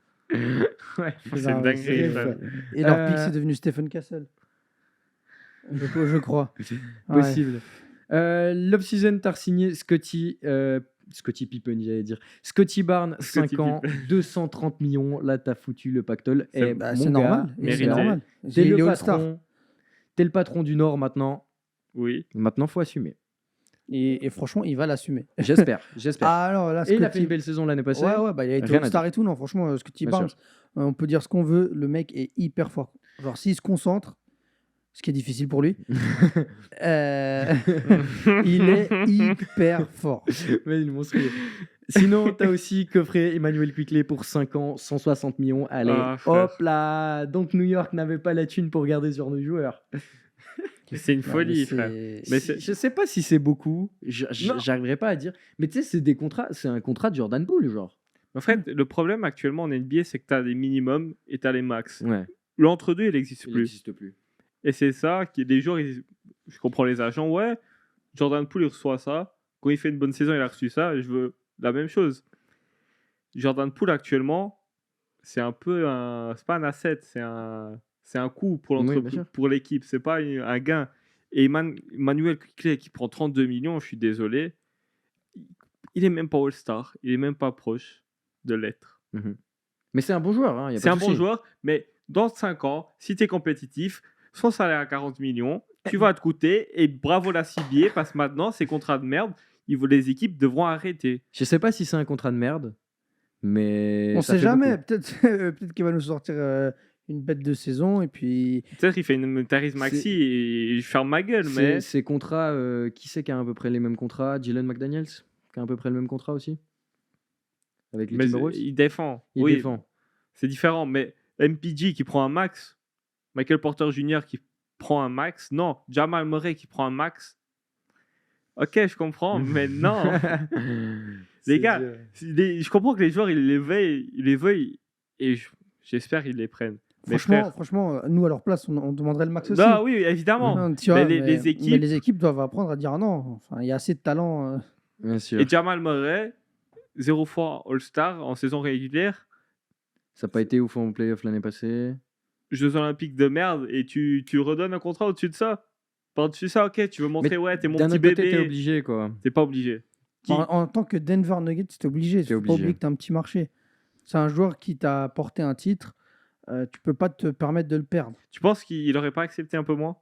Ouais. C'est une dinguerie. c'est ça. vrai. Et leur pick, Euh, c'est devenu Stephen Castle. Je crois. Possible. L'off-season, t'as signé Scotty Pippen, j'allais dire. Scotty Barnes, 5 Scottie ans, 230 millions. Là, t'as foutu le pactole. Et Bah, mon c'est gars, normal. Et mérité. C'est normal. T'es Il est le All-Star. patron. T'es le patron du Nord maintenant. Oui. Maintenant, faut assumer. Et franchement, il va l'assumer. J'espère. Ah, alors là, Et il a fait Scottie- une belle saison l'année passée. Ouais, bah, il a été Rien à All-Star et tout. Non, franchement, Scottie Bien Barnes, sûr. on peut dire ce qu'on veut. Le mec est hyper fort. Genre, s'il se concentre, ce qui est difficile pour lui. Il est hyper fort. Mais il est monstrueux. Sinon, t'as aussi coffré Emmanuel Quickley pour 5 ans, 160 millions. Allez, Ah, frère. hop là. Donc New York n'avait pas la thune pour garder sur nos joueurs. C'est une Ouais, folie, mais frère. c'est- Mais Je sais pas si c'est beaucoup. Non. J'arriverai pas à dire. Mais tu sais, c'est des contrats. C'est un contrat de Jordan Poole, genre. En fait, le problème actuellement en NBA, c'est que tu as des minimums et tu as les max. Ouais. L'entre-deux, il n'existe Il plus. n'existe plus. Et c'est ça qui, les joueurs, je comprends les agents, ouais, Jordan Poole, il reçoit ça. Quand il fait une bonne saison, il a reçu ça. Et je veux la même chose. Jordan Poole, actuellement, c'est un peu un. C'est pas un asset, c'est un coût pour Oui, bien l'entreprise, sûr. pour l'équipe. C'est pas un gain. Et Emmanuel Quickley, qui prend 32 millions, je suis désolé, il est même pas All-Star. Il est même pas proche de l'être. Mais c'est un bon joueur. Hein, y a C'est pas un de bon souci. joueur, mais dans 5 ans, si tu es compétitif, son salaire à 40 millions, tu vas te coûter et bravo la CBA parce que maintenant, ces contrats de merde, les équipes devront arrêter. Je sais pas si c'est un contrat de merde, mais On ça sait fait jamais. beaucoup. Peut-être qu'il va nous sortir une bête de saison et puis. Peut-être qu'il fait une Therese Maxi et je ferme ma gueule, mais Ces contrats, qui c'est qui a à peu près les mêmes contrats? Jalen McDaniels, qui a à peu près le même contrat aussi, avec les mais Timberwolves. il défend. Il Oui, défend. c'est différent. Mais MPG qui prend un max, Michael Porter Jr. qui prend un max, non. Jamal Murray qui prend un max. Ok, je comprends, mais non. C'est gars, dur. Je comprends que les joueurs, ils les veuillent et j'espère qu'ils les prennent. Mais Franchement, nous à leur place, on demanderait le max aussi. bah oui, évidemment. Hein, tu vois, Mais les équipes- les équipes doivent apprendre à dire ah non. Enfin, il y a assez de talent. Bien sûr. Et Jamal Murray, 0 fois All-Star en saison régulière, Ça n'a pas été ouf en playoff l'année passée. Jeux Olympiques de merde, et tu redonnes un contrat au-dessus de ça. Par-dessus ça, ok, tu veux montrer, ouais, t'es mon D'un petit autre côté, bébé. t'es obligé, quoi. T'es pas obligé. Qui- En tant que Denver Nuggets, t'es obligé. T'es Faut pas obligé. oublier que t'as un petit marché. C'est un joueur qui t'a apporté un titre. Tu peux pas te permettre de le perdre. Tu penses qu'il aurait pas accepté un peu moins?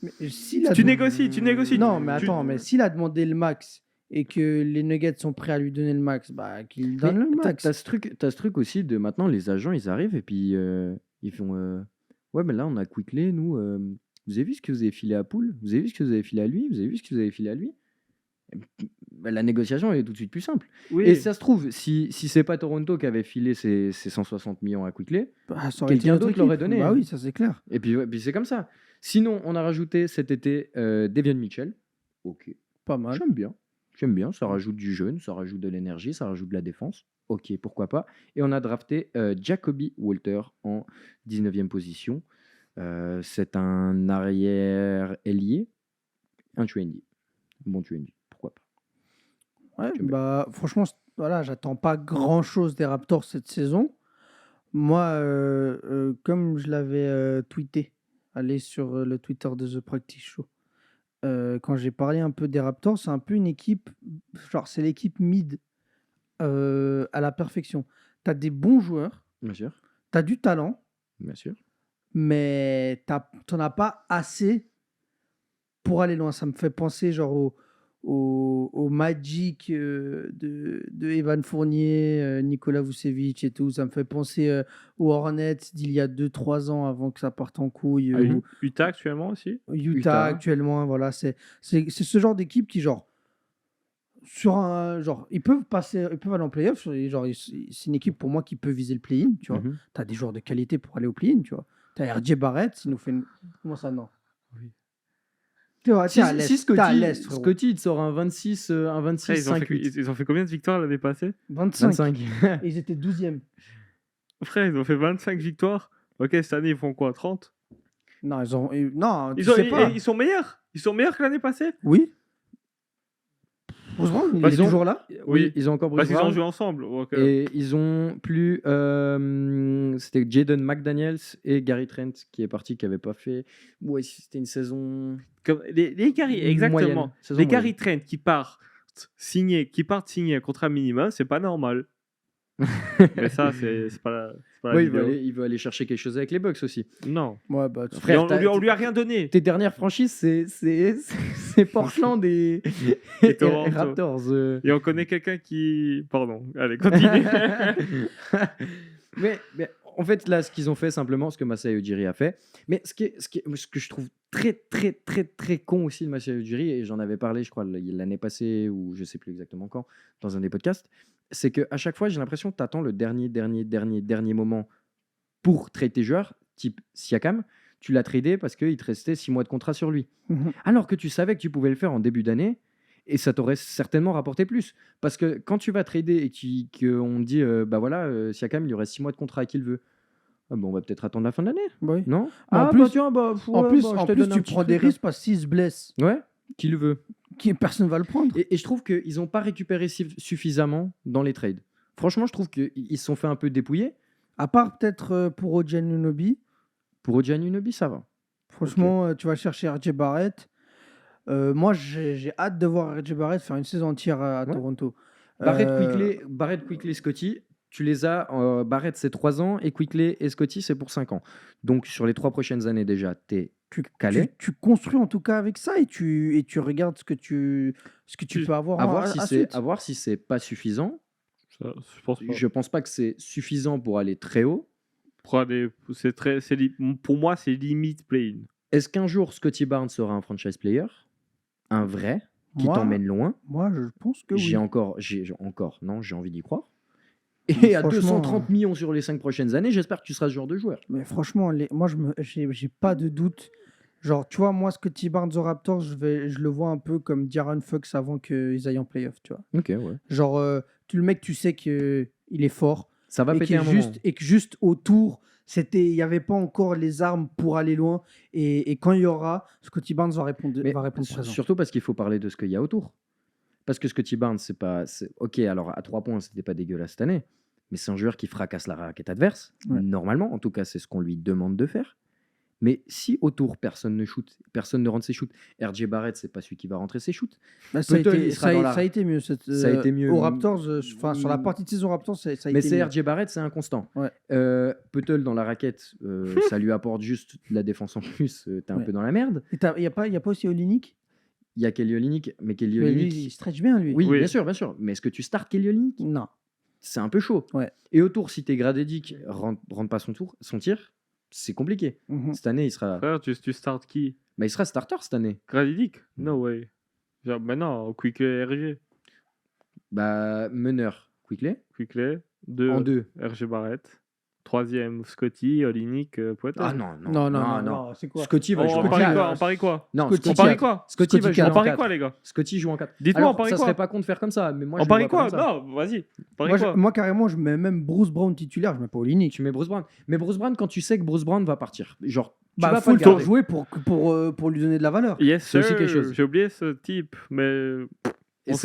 Mais s'il a Tu dem- négocies. Non, mais Tu- attends, mais s'il a demandé le max et que les Nuggets sont prêts à lui donner le max, bah qu'il donne le max. T'as ce truc aussi de maintenant, les agents, ils arrivent et puis ils font ouais, mais là, on a Quickley, nous. Vous avez vu ce que vous avez filé à Poole? Vous avez vu ce que vous avez filé à lui? Vous avez vu ce que vous avez filé à lui? Bah, la négociation est tout de suite plus simple. Oui. Et ça se trouve, si c'est pas Toronto qui avait filé ses 160 millions à Quickley, Bah, ça aurait été quelqu'un notre d'autre l'aurait équipe. donné, Bah hein. oui, ça c'est clair. et puis, ouais, puis c'est comme ça. Sinon, on a rajouté cet été Devion Mitchell. Ok. Pas mal. J'aime bien. J'aime bien. Ça rajoute du jeune, ça rajoute de l'énergie, ça rajoute de la défense. Ok, pourquoi pas. Et on a drafté Jacoby Walter en 19e position. C'est un arrière ailier. Un Trendy. Bon Trendy, pourquoi pas. Ouais, J'aime bah, franchement, voilà, j'attends pas grand chose des Raptors cette saison. Moi, comme je l'avais tweeté, allez sur le Twitter de The Practice Show, quand j'ai parlé un peu des Raptors, c'est un peu une équipe, genre, c'est l'équipe mid à la perfection. Tu as des bons joueurs, Bien sûr. tu as du talent, Bien sûr. mais t'en as pas assez pour aller loin. Ça me fait penser genre au Magic de Evan Fournier, Nicolas Vucevic et tout. Ça me fait penser aux Hornets d'il y a 2-3 ans avant que ça parte en couille. Ah oui. ou Utah actuellement aussi. Utah actuellement, voilà. C'est ce genre d'équipe qui, genre, ils peuvent aller en playoff. C'est une équipe pour moi qui peut viser le play-in, tu vois. Mhm. Tu as des joueurs de qualité pour aller au play-in, tu vois. Tu as RJ Barrett, il nous fait une. Comment ça, non? Oui. Tu vois, Si, t'es à l'est, si t'es à Scotty, l'est, frérot. Scotty, il te sort un 26, Après, 5, 8. ils ont fait combien de victoires l'année passée? 25. 25. Et ils étaient 12e. Frère, ils ont fait 25 victoires. Ok, cette année, ils font quoi? 30? Non, non, tu Ils, ont- sais pas. ils sont meilleurs. Ils sont meilleurs que l'année passée. Oui. Heureusement, il Parce est qu'ils ont- toujours là. Oui, ils ont encore Parce Bruce qu'ils ont Brown. joué ensemble. Donc, Et ils ont plus. C'était Jaden McDaniels et Gary Trent qui est parti, qui n'avait pas fait. Ouais, c'était une saison. comme les Gary, exactement. Moyenne, saison Les Gary moyenne. Trent qui partent signer un contrat minimum, c'est pas normal. Mais ça, c'est pas la Ouais, vidéo. il veut aller chercher quelque chose avec les Bucks aussi. Non. Ouais, bah, Frère, Et on lui a rien donné. Tes dernières franchises, c'est Portland et Toronto. Raptors. Et on connaît quelqu'un qui. Pardon, allez, continue. mais en fait, là, ce qu'ils ont fait simplement, ce que Masai Ujiri a fait, mais ce que je trouve très, très, très, très con aussi de Masai Ujiri, et j'en avais parlé, je crois, l'année passée, ou je sais plus exactement quand, dans un des podcasts, c'est qu'à chaque fois, j'ai l'impression que tu attends le dernier moment pour trade tes joueurs, type Siakam. Tu l'as tradé parce qu'il te restait 6 mois de contrat sur lui. Mhm. Alors que tu savais que tu pouvais le faire en début d'année, et ça t'aurait certainement rapporté plus. Parce que quand tu vas trader et qu'on dit, bah voilà, Siakam, il y aurait 6 mois de contrat qu'il veut, ah bah on va peut-être attendre la fin de l'année, Oui. non? Mais en Ah plus- bah tiens, bah, En ouais, plus, bah, je en te plus donne un tu petit prends des truc, là. risques parce que s'il se blesse, Ouais, qui le veut. personne va le prendre. Et je trouve qu'ils n'ont pas récupéré suffisamment dans les trades. Franchement, je trouve qu'ils se sont fait un peu dépouiller. À part peut-être pour Oji Anunoby, Pour Oji Anunoby, ça va. franchement, tu vas chercher RJ Barrett. Moi, j'ai hâte de voir RJ Barrett faire une saison entière à Ouais. Toronto. Barrett, Quickley, Scotty, tu les as. Barrett, c'est 3 ans, et Quickley et Scotty, c'est pour 5 ans. Donc, sur les 3 prochaines années, déjà, t'es calé. Tu construis en tout cas avec ça et tu regardes ce que tu peux avoir À voir suite. si c'est pas suffisant. Ça, je pense pas. Je pense pas que c'est suffisant pour aller très haut. Pour moi, c'est limite play-in. Est-ce qu'un jour, Scotty Barnes sera un franchise player? Un vrai, qui Moi- t'emmène loin? Moi, je pense que oui. J'ai envie d'y croire. Non, Et à franchement, 230 millions sur les 5 prochaines années, j'espère que tu seras ce genre de joueur. Mais franchement, moi, j'ai pas de doute. Genre, tu vois, moi, Scotty Barnes aux Raptors, je le vois un peu comme De'Aaron Fox avant qu'ils aillent en playoff, tu vois. Ok, ouais. Genre, le mec, tu sais qu'il est fort. Ça va et péter un moment. et que juste autour, il n'y avait pas encore les armes pour aller loin. Et quand il y aura, Scotty Barnes va répondre présent. Surtout parce qu'il faut parler de ce qu'il y a autour. Parce que Scotty Barnes, c'est pas. Ok, alors à 3 points, c'était pas dégueulasse cette année. Mais c'est un joueur qui fracasse la raquette adverse. Ouais. Normalement, en tout cas, c'est ce qu'on lui demande de faire. Mais si autour, personne ne shoot, personne ne rentre ses shoots, RJ Barrett, c'est pas celui qui va rentrer ses shoots. Bah, ça, a Peut-être été, il sera ça, dans a, la- ça a été mieux. Ça a été mieux. Aux Raptors, sur la partie de saison Raptors, ça a Mais été c'est mieux. RJ Barrett, c'est inconstant. Ouais. Peutel dans la raquette, ça lui apporte juste de la défense en plus. T'es un Ouais. peu dans la merde. Il n'y a pas aussi Olynyk. Il y a Kelly Olynyk, mais Kelly Mais lui, Olynyk. il stretch bien, lui. Oui, Oui. bien sûr, bien sûr. Mais est-ce que tu startes Kelly Olynyk? Non. C'est un peu chaud. Ouais. Et autour, si t'es Gradedick, rentre pas son tir, c'est compliqué. Mhm. Cette année, il sera Start qui? starter cette année. Gradidic? No way. Genre, maintenant, Quickley, RG. Bah, meneur, Quickley, Quickley. 2, en 2. RG Barrett. 3e, Scotty, Olynyk, Poetel. Ah non. c'est quoi? Scotty va jouer On en parie 4. quoi? On parie quoi? Non, Scotty On Scotty, parie quoi? Scotty va Scotty jouer On en parie 4. quoi, les gars? Scotty joue en 4. Dites-moi, Alors, on parie ça quoi? serait pas con de faire comme ça, mais moi, On je parie le vois quoi? pas comme ça. Non, vas-y. Parie quoi? Moi, carrément, je mets même Bruce Brown titulaire, je mets pas Olynyk. Tu mets Bruce Brown. Mais Bruce Brown, quand tu sais que Bruce Brown va partir, genre, tu Bah, vas faut pas le le faire garder. jouer pour lui donner de la valeur. Yes, C'est aussi sir. quelque chose. J'ai oublié ce type, mais Et on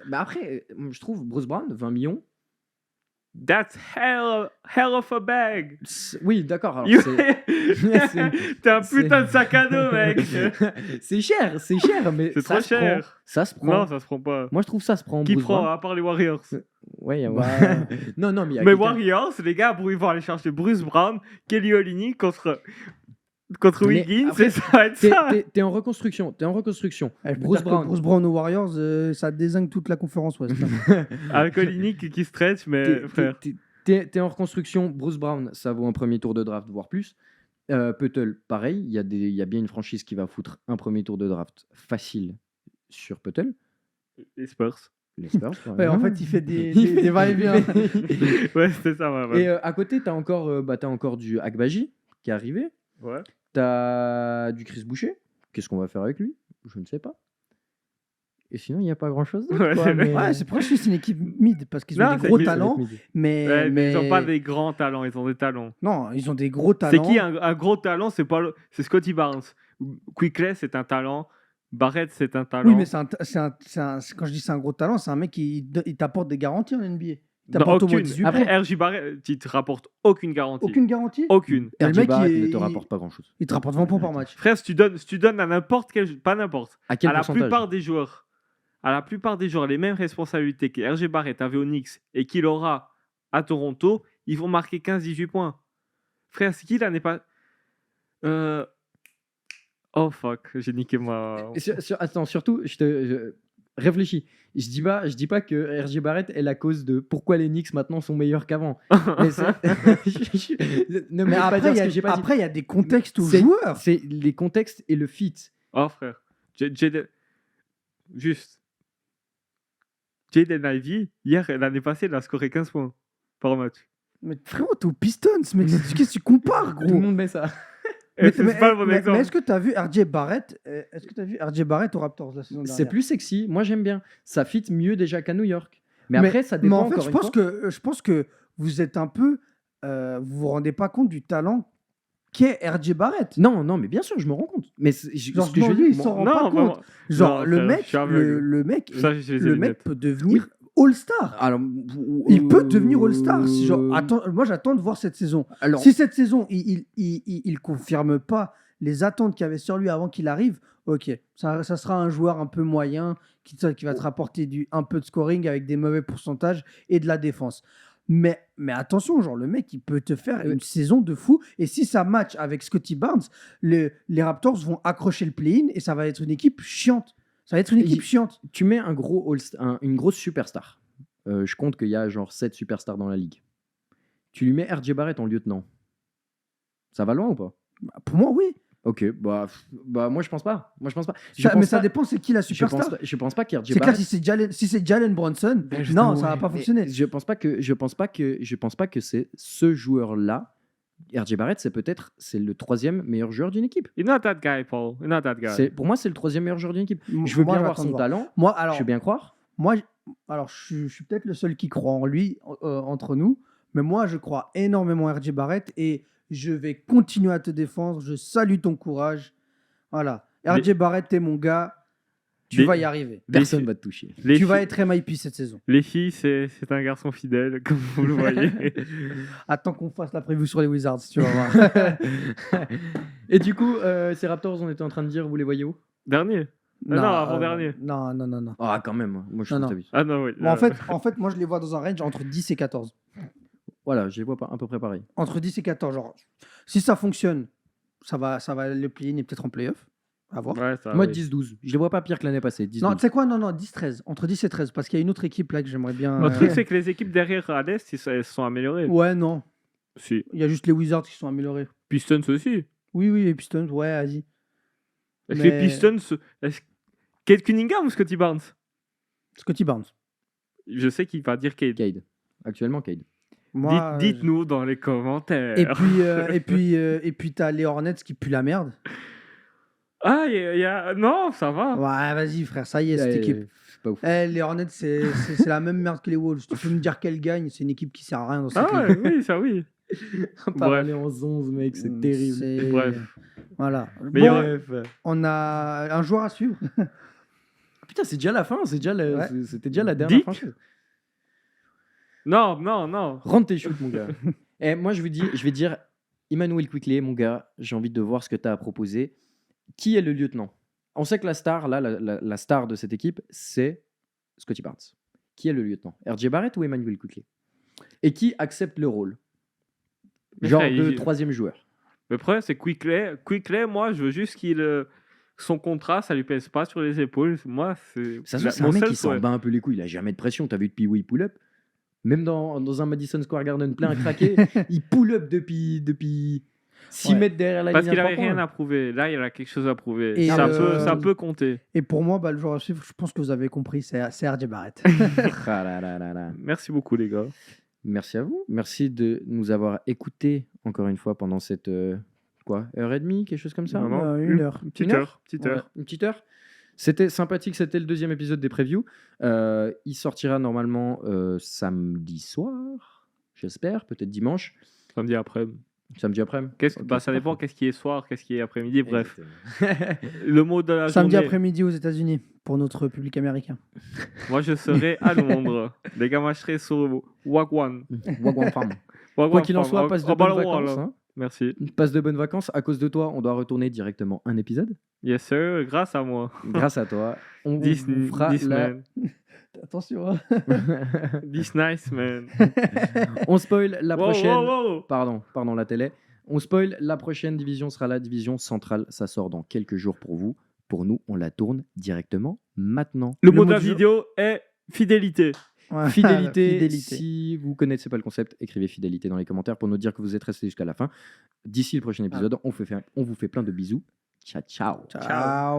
mais après, je trouve Bruce Brown, 20 millions. that's hell of a bag. Oui, d'accord. alors You- c'est- T'es un c'est- putain de sac à dos, mec. c'est cher, mais C'est ça trop se prend. cher. Ça se prend. Non, ça se prend pas. Moi, je trouve ça se prend. Qui Bruce prend, Brown. à part les Warriors? Ouais, Bah, non, mais il y a Mais quelqu'un- Warriors, les gars, ils vont aller chercher Bruce Brown, Kelly Olynyk contre Mais Wiggins, après, ça va être ça. T'es en reconstruction. je peux Bruce dire que Brown. Bruce Brown aux Warriors, ça désingue toute la conférence Ouest. Avec Olynyk qui stretch, mais frère. T'es en reconstruction. Bruce Brown, ça vaut un premier tour de draft, voire plus. Peutel, pareil. Il y a bien une franchise qui va foutre un premier tour de draft facile sur Peutel. Les Spurs. Les Spurs. par Ouais, en exemple. fait, il fait des Il fait- va-et-vient. Ouais, c'était ça, ouais. Et à côté, t'as encore du Akbaji qui est arrivé. Ouais. T'as du Chris Boucher. Qu'est-ce qu'on va faire avec lui? Je ne sais pas. Et sinon, il n'y a pas grand-chose d'autre. Ouais, quoi, c'est vrai. mais- Ouais, c'est pour ça que c'est une équipe mid parce qu'ils Non, ont des c'est gros mid, talents. Mais, Ouais, mais ils ont pas des grands talents, ils ont des talents. Non, ils ont des gros talents. C'est qui un gros talent? C'est Scotty Barnes. Quickley, c'est un talent. Barrett, c'est un talent. Oui, mais quand je dis c'est un gros talent, c'est un mec qui il t'apporte des garanties en NBA. Il Non, t'apporte au moins aucune. 18 Après, points. RJ Barrett, il te rapporte aucune garantie. Aucune garantie Aucune. Et le RJ mec, Barrett il- ne te rapporte pas grand-chose. Il te rapporte 20 points par match. Frère, si tu donnes à n'importe quel... Pas n'importe. À quel À la pourcentage? plupart des joueurs. À la plupart des joueurs, les mêmes responsabilités que RJ Barrett avait au Knicks et qu'il aura à Toronto, ils vont marquer 15-18 points. Frère, c'est qui là n'est pas... Oh fuck, j'ai niqué ma... Attends, surtout, réfléchis. Je dis pas que RJ Barrett est la cause de pourquoi les Knicks maintenant sont meilleurs qu'avant. Mais c'est- ne me Mais faites pas après, dire il y ce a- que j'ai pas dit. après, il y a des contextes aux C'est- joueurs. C'est les contextes et le fit. Oh frère, juste. Jaden Ivey, hier, l'année passée, il a scoré 15 points par match. Mais frérot, t'es aux Pistons, mais qu'est-ce que tu compares, Tout le gros? monde met ça. Mais, C'est pas le bon mais exemple. est-ce que t'as vu RJ Barrett aux Raptors la saison dernière? C'est plus sexy. Moi, j'aime bien. Ça fit mieux déjà qu'à New York. Mais Mais- après, ça Mais dépend en fait, encore une fois. je pense que vous êtes un peu, vous vous rendez pas compte du talent qu'est RJ Barrett. Non, non, mais bien sûr, je me rends compte. Mais Genre, ce que je veux lui, il dire, s'en rend Non, pas vraiment. compte. Genre, Non, le frère, mec, je suis aveugle. le mec, Ça, j'ai les le mec lunettes. peut devenir All-Star. alors, Il peut devenir All-Star. Genre, moi, j'attends de voir cette saison. alors, Si cette saison, il confirme pas les attentes qu'il y avait sur lui avant qu'il arrive, ok, ça sera un joueur un peu moyen qui va te rapporter un peu de scoring avec des mauvais pourcentages et de la défense. Mais attention, genre, le mec, il peut te faire une saison de fou. Et si ça match avec Scottie Barnes, les Raptors vont accrocher le play-in et ça va être une équipe chiante. Ça va être une équipe chiante. tu mets une grosse superstar. Je compte qu'il y a genre 7 superstars dans la ligue. Tu lui mets RJ Barrett en lieutenant. Ça va loin ou pas? Pour moi, oui. Ok, bah moi je pense pas. Je Mais pense ça pas- dépend, c'est qui la superstar. Je pense pas qu'RJ C'est clair, Barrett. si c'est Jalen Brunson, non, ça va pas Mais fonctionner. Je pense pas que c'est ce joueur-là. RJ Barrett, c'est le 3e meilleur joueur d'une équipe. You're not that guy, Paul. You're not that guy. Pour moi, c'est le 3e meilleur joueur d'une équipe. Je veux Moi, bien voir j'attends son de talent. Moi, Je alors, veux bien croire. moi, je suis peut-être le seul qui croit en lui entre nous, mais moi, je crois énormément à RJ Barrett et je vais continuer à te défendre. Je salue ton courage. Voilà. RJ Barrett, t'es mon gars. Tu Les- vas y arriver. Personne va te toucher. Les Tu vas filles- être MIP cette saison. Les filles, c'est un garçon fidèle, comme vous le voyez. Attends qu'on fasse la prévue sur les Wizards, tu vas voir. Et du coup, ces Raptors, on était en train de dire, vous les voyez où? Dernier. Non, avant-dernier. Non. Ah, quand même. Moi, je Non, trouve non. ça Ah non, oui. Bon, en fait, moi, je les vois dans un range entre 10 et 14. Voilà, je les vois pas à peu près pareil. Entre 10 et 14, genre, si ça fonctionne, ça va le play-in et peut-être en play-off. À voir. Ouais, ça, Moi, oui. 10-12. Je les vois pas pire que l'année passée. 10-12. Non, tu sais quoi? Non, 10-13. Entre 10 et 13. Parce qu'il y a une autre équipe là que j'aimerais bien. Le truc, c'est que les équipes derrière à l'Est, elles se sont améliorées. Ouais, non. Si. Il y a juste les Wizards qui sont améliorés. Pistons aussi. Oui, les Pistons, ouais, vas-y. Est-ce Mais- que les Pistons. Kate Cunningham ou Scottie Barnes? Scottie Barnes. Je sais qu'il va dire Kate. Cade. Actuellement, Cade. Moi, Dites-nous dans les commentaires. Et puis t'as les Hornets qui puent la merde. Ah, non, ça va. Ouais, vas-y, frère, ça y est, cette équipe. C'est pas ouf. Les Hornets, c'est la même merde que les Wolves. Tu peux me dire qu'elle gagne, c'est une équipe qui sert à rien dans cette Ah ligue. ouais, oui, ça oui. Parler en 11, mec, c'est terrible. C'est- Bref. Voilà. Mais il y Bon, aura- on a un joueur à suivre. Putain, c'est déjà la fin. Ouais. C'était déjà la dernière Dick franchise. Non. Rentre tes shoots, mon gars. Et moi, je vais dire, Emmanuel Quickley, mon gars, j'ai envie de voir ce que tu as à proposer. Qui est le lieutenant? On sait que la star, là, la star de cette équipe, c'est Scottie Barnes. Qui est le lieutenant? RJ Barrett ou Emmanuel Quickley? Et qui accepte le rôle? Mais Genre frère, de 3e joueur. Le problème, c'est Quickley. Quickley, moi, je veux juste son contrat, ça lui pèse pas sur les épaules. Moi, c'est. Ça se voit, c'est un mon mec seul qui s'en souhait. bat un peu les couilles. Il a jamais de pression. T'as vu depuis où il pull up? Même dans un Madison Square Garden plein à craquer, il pull up depuis 6 Ouais. mètres derrière la Parce ligne qu'il à avait 3 rien points. à prouver. Là, il a quelque chose à prouver. Et Ça peut compter. Et pour moi, le joueur à suivre, je pense que vous avez compris, c'est RJ Barrett. Ah là là là là. Merci beaucoup, les gars. Merci à vous. Merci de nous avoir écoutés encore une fois pendant cette heure et demie, quelque chose comme ça. Non, non, une heure. Une petite Une heure. Petite Ouais, heure. une petite heure. C'était sympathique, c'était le 2e épisode des previews. Il sortira normalement samedi soir, j'espère, peut-être dimanche, Samedi après. samedi après. Ok, Ça dépend qu'est-ce qui est soir, qu'est-ce qui est après-midi. Bref, Exactement. le mot de la Samedi journée. après-midi aux États-Unis pour notre public américain. Moi, je serai à Londres. Les gars, moi, je serai sur Wagwan. Wagwan Farm. Quoi Wagwan qu'il en Farm. soit, passe de En bonnes ballon, vacances. là. Hein. Merci. Passe de bonnes vacances. À cause de toi, on doit retourner directement un épisode. Yes, sir. Grâce à moi. Grâce à toi. On vous 10 fera la... man. Attention. Hein. 10 nice, man. On spoil la Wow, prochaine. wow, wow. Pardon, la télé. On spoil, la prochaine division sera la division centrale. Ça sort dans quelques jours pour vous. Pour nous, on la tourne directement maintenant. Le mot mot de la du jour. vidéo est fidélité. Ouais, Fidélité. Si vous connaissez pas le concept, écrivez fidélité dans les commentaires pour nous dire que vous êtes resté jusqu'à la fin. D'ici le prochain épisode, on vous fait plein de bisous. Ciao, ciao. Ciao.